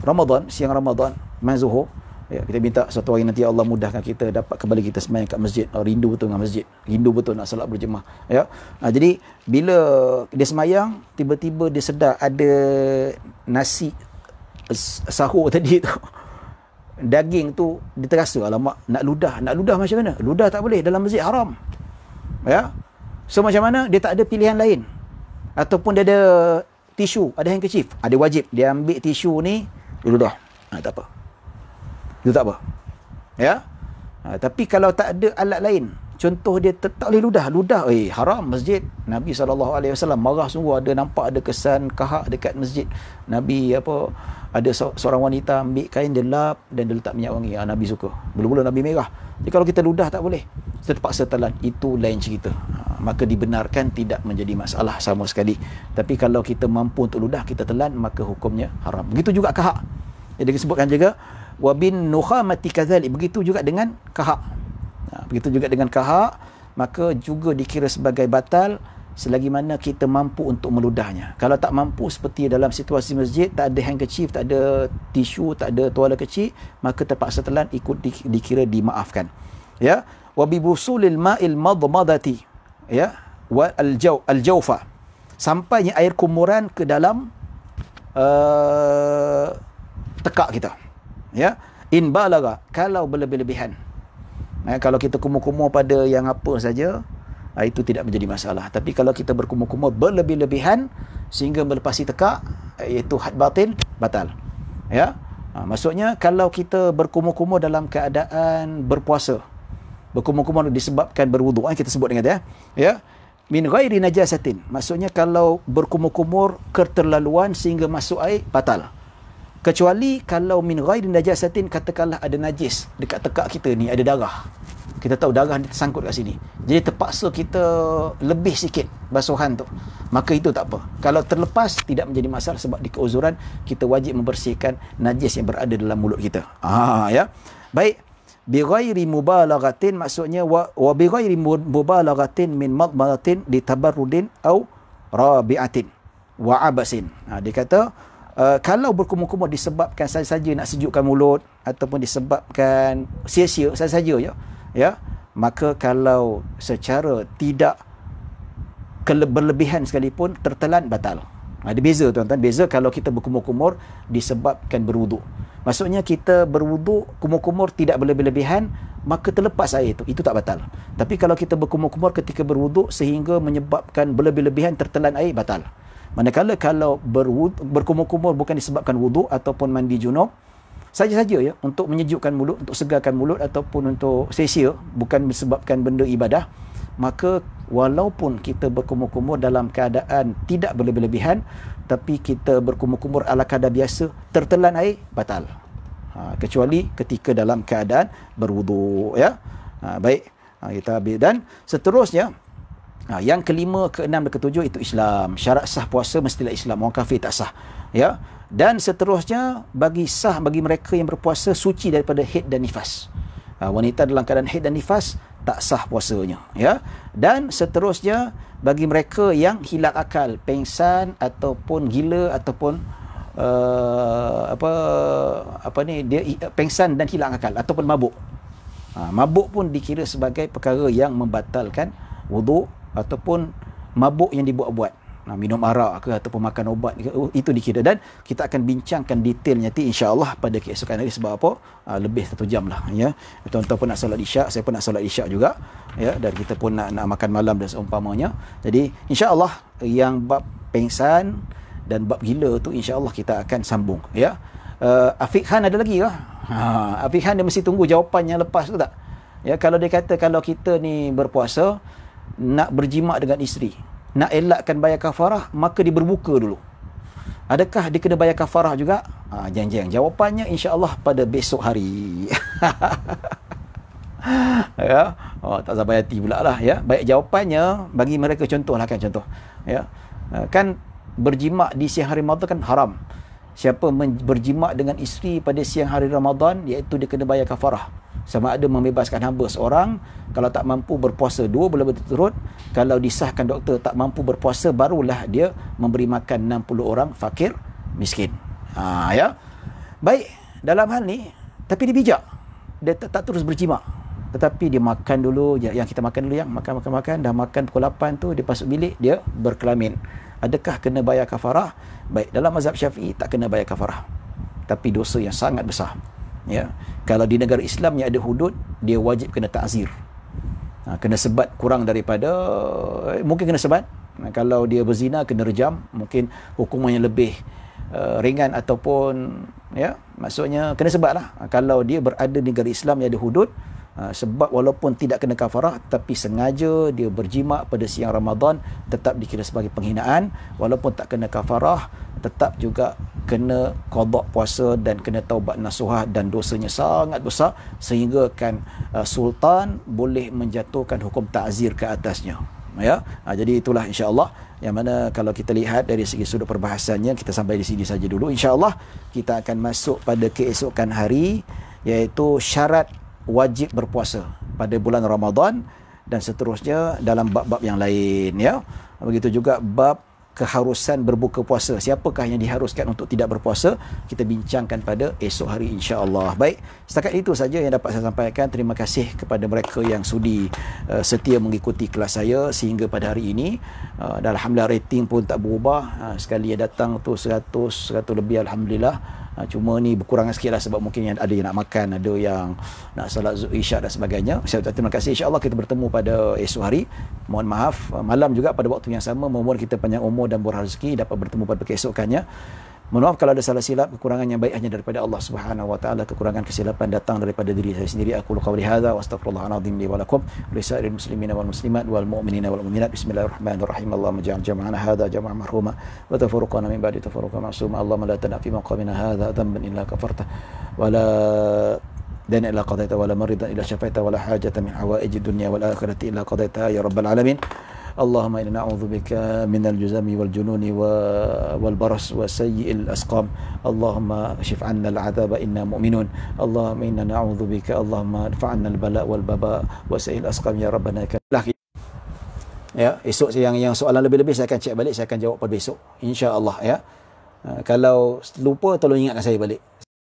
Ramadan, siang Ramadan, Zuhur, ya, kita minta satu hari nanti Allah mudahkan kita dapat kembali kita semayang kat masjid. Rindu betul dengan masjid, rindu betul nak salat berjemaah. Ya, jadi bila dia semayang, tiba-tiba dia sedar ada nasi sahur tadi tu, daging tu dia terasa, alamak, nak ludah macam mana? Ludah tak boleh, dalam masjid haram. Ya. So macam mana? Dia tak ada pilihan lain. Ataupun dia ada tisu, ada handkerchief, ada wajib dia ambil tisu ni, dia ludah. Tak apa. Itu tak apa. Ya. Tapi kalau tak ada alat lain, contoh dia tak boleh ludah, haram masjid. Nabi SAW marah sungguh. Nampak ada kesan kahak dekat masjid. Nabi ada seorang wanita ambil kain, dia lap dan dia letak minyak wangi. Nabi suka. Bulu-bulu Nabi merah. Jadi kalau kita ludah tak boleh, kita terpaksa telan, itu lain cerita. Maka dibenarkan, tidak menjadi masalah sama sekali. Tapi kalau kita mampu untuk ludah, kita telan, maka hukumnya haram. Begitu juga kahak. Jadi disebutkan juga wa bin nukhamati kadzalik, begitu juga dengan kahak. Begitu juga dengan kahak, maka juga dikira sebagai batal selagi mana kita mampu untuk meludahnya. Kalau tak mampu, seperti dalam situasi masjid, tak ada handkerchief, tak ada tisu, tak ada tuala kecil, maka terpaksa telan, ikut dikira dimaafkan. Ya, wa bi busulil ma'il madmadati, ya, wa al-jawfa, sampainya air kumuran ke dalam tekak kita. Ya, in balaga, kalau berlebih-lebihan. Kalau kita kumur-kumur pada yang apa saja, itu tidak menjadi masalah. Tapi kalau kita berkumur-kumur berlebih-lebihan sehingga melepasi tekak, iaitu had batin, batal. Ya. Maksudnya kalau kita berkumur-kumur dalam keadaan berpuasa, berkumur-kumur disebabkan berwuduk, kita sebut dengan dia, ya. Min ghairi najasatin. Maksudnya kalau berkumur-kumur keterlaluan sehingga masuk air, batal. Kecuali kalau min ghairi najasatin, katakanlah ada najis dekat tekak kita ni, ada darah. Kita tahu darah ni tersangkut kat sini. Jadi terpaksa kita lebih sikit basuhan tu. Maka itu tak apa. Kalau terlepas, tidak menjadi masalah sebab di keuzuran kita wajib membersihkan najis yang berada dalam mulut kita. Ya. Baik. Bi ghairi mubalaghatin, maksudnya wa bi ghairi mubalaghatin min madmadatin li tabarrudin au rabi'atin wa abasin. Dia kata kalau berkumur-kumur disebabkan saja-saja nak sejukkan mulut ataupun disebabkan sia-sia saja-saja ya, maka kalau secara tidak berlebihan sekalipun tertelan, batal. Ada beza tuan-tuan, beza kalau kita berkumur-kumur disebabkan berwuduk. Maksudnya kita berwuduk, kumur-kumur tidak berlebih-lebihan, maka terlepas air itu tak batal. Tapi kalau kita berkumur-kumur ketika berwuduk sehingga menyebabkan berlebih-lebihan tertelan air, batal. Manakala kalau berkumur-kumur bukan disebabkan wuduk ataupun mandi junub, saja-saja ya, untuk menyejukkan mulut, untuk segarkan mulut ataupun untuk sia-sia, bukan disebabkan benda ibadah, maka walaupun kita berkumur-kumur dalam keadaan tidak berlebih-lebihan, tapi kita berkumur-kumur ala kadar biasa, tertelan air, batal. Kecuali ketika dalam keadaan berwuduk ya. Baik, kita habis. Dan seterusnya, yang kelima, keenam dan ketujuh itu Islam. Syarat sah puasa mestilah Islam. Orang kafir tak sah. Ya. Dan seterusnya, bagi mereka yang berpuasa suci daripada haid dan nifas. Wanita dalam keadaan haid dan nifas tak sah puasanya, ya. Dan seterusnya, bagi mereka yang hilang akal, pengsan ataupun gila ataupun dia pengsan dan hilang akal ataupun mabuk. Mabuk pun dikira sebagai perkara yang membatalkan wuduk ataupun mabuk yang dibuat-buat. Minum arak ke ataupun makan ubat ke, itu dikira. Dan kita akan bincangkan detail nanti insya-Allah pada keesokan hari. Sebab apa? Lebih 1 jam lah ya. Tuan-tuan pun nak solat isyak, saya pun nak solat isyak juga ya, dan kita pun nak makan malam dan seumpamanya. Jadi insya-Allah yang bab pengsan dan bab gila tu insya-Allah kita akan sambung ya. Afiq Khan ada lagi ke? Afiq Khan dia mesti tunggu jawapan yang lepas tu tak? Ya, kalau dia kata kalau kita ni berpuasa nak berjimat dengan isteri, nak elakkan bayar kafarah, maka dia berbuka dulu. Adakah dia kena bayar kafarah juga? Jeng-jeng. Jawapannya insya-Allah pada besok hari. Ya. Tak sabar hati pula lah ya. Baik, jawapannya bagi mereka, contohlah kan, contoh. Ya. Kan berjimat di siang hari Ramadan kan haram. Siapa berjimat dengan isteri pada siang hari Ramadan, iaitu dia kena bayar kafarah. Sama ada membebaskan hamba seorang, kalau tak mampu berpuasa 2 bulan berturut-turut, kalau disahkan doktor tak mampu berpuasa, barulah dia memberi makan 60 orang fakir miskin. Ya. Baik, dalam hal ni, tapi dia bijak. Dia tak terus berjimat. Tetapi dia makan dulu, yang kita makan dulu, yang makan, dah makan pukul 8 tu, dia masuk bilik, dia berkelamin. Adakah kena bayar kafarah? Baik, dalam mazhab Syafi'i tak kena bayar kafarah. Tapi dosa yang sangat besar. Ya, kalau di negara Islam yang ada hudud, dia wajib kena ta'zir. Kena sebat kurang daripada, mungkin kena sebat. Kalau dia berzina, kena rejam. Mungkin hukuman yang lebih ringan ataupun ya, maksudnya kena sebat lah. Kalau dia berada di negara Islam yang ada hudud, sebab walaupun tidak kena kafarah, tapi sengaja dia berjimat pada siang Ramadan, tetap dikira sebagai penghinaan. Walaupun tak kena kafarah, tetap juga kena qada puasa dan kena taubat nasuhah, dan dosanya sangat besar sehingga kan sultan boleh menjatuhkan hukum ta'zir ke atasnya ya. Jadi itulah insya-Allah yang mana kalau kita lihat dari segi sudut perbahasannya, kita sampai di sini saja dulu. Insya-Allah kita akan masuk pada keesokan hari, iaitu syarat wajib berpuasa pada bulan Ramadan dan seterusnya dalam bab-bab yang lain ya. Begitu juga bab keharusan berbuka puasa. Siapakah yang diharuskan untuk tidak berpuasa? Kita bincangkan pada esok hari insya-Allah. Baik, setakat itu saja yang dapat saya sampaikan. Terima kasih kepada mereka yang sudi setia mengikuti kelas saya sehingga pada hari ini. Dan alhamdulillah rating pun tak berubah. Sekali yang datang tu 100 lebih, alhamdulillah. Cuma ni berkurang sikit lah sebab mungkin ada yang nak makan, ada yang nak salat isyak dan sebagainya. Saya ucapkan terima kasih. InsyaAllah kita bertemu pada esok hari. Mohon maaf, malam juga pada waktu yang sama. Mohon kita panjang umur dan berkah rezeki, dapat bertemu pada keesokannya. Mohon maaf kalau ada salah silap, kekurangan yang baik hanya daripada Allah Subhanahu wa taala, kekurangan kesilapan datang daripada diri saya sendiri. Aku qouli hadza wa astaghfirullahal azim li wa lakum wa lisa'iril muslimina wal muslimat wal mu'minina wal mu'minat. Bismillahirrahmanirrahim. Allahumma ij'al jam'ana hadza jam'an marhuma wa tafarruqana min ba'di tafarruqan ma'suma. Allahumma la tad'a fi maqamina hadza dhanban illa kafarta wa la dana illa qadaita wa la maridan illa syafaita wa la hajata min hawaijid dunya wal akhirati illa qadaita ya rabbal alamin. اللهم إنا نعوذ بك من الجزام والجنون والبرص وسيء الأسقام. اللهم اشف عنا العذاب إنا مؤمنون. اللهم إنا نعوذ بك اللهم ادفع عنا البلاء والبباء وسيء الأسقام يا ربنا. Ya, esok yang soalan lebih-lebih saya akan cek balik, saya akan jawab pada besok insya-Allah ya. Kalau lupa tolong ingatkan saya balik.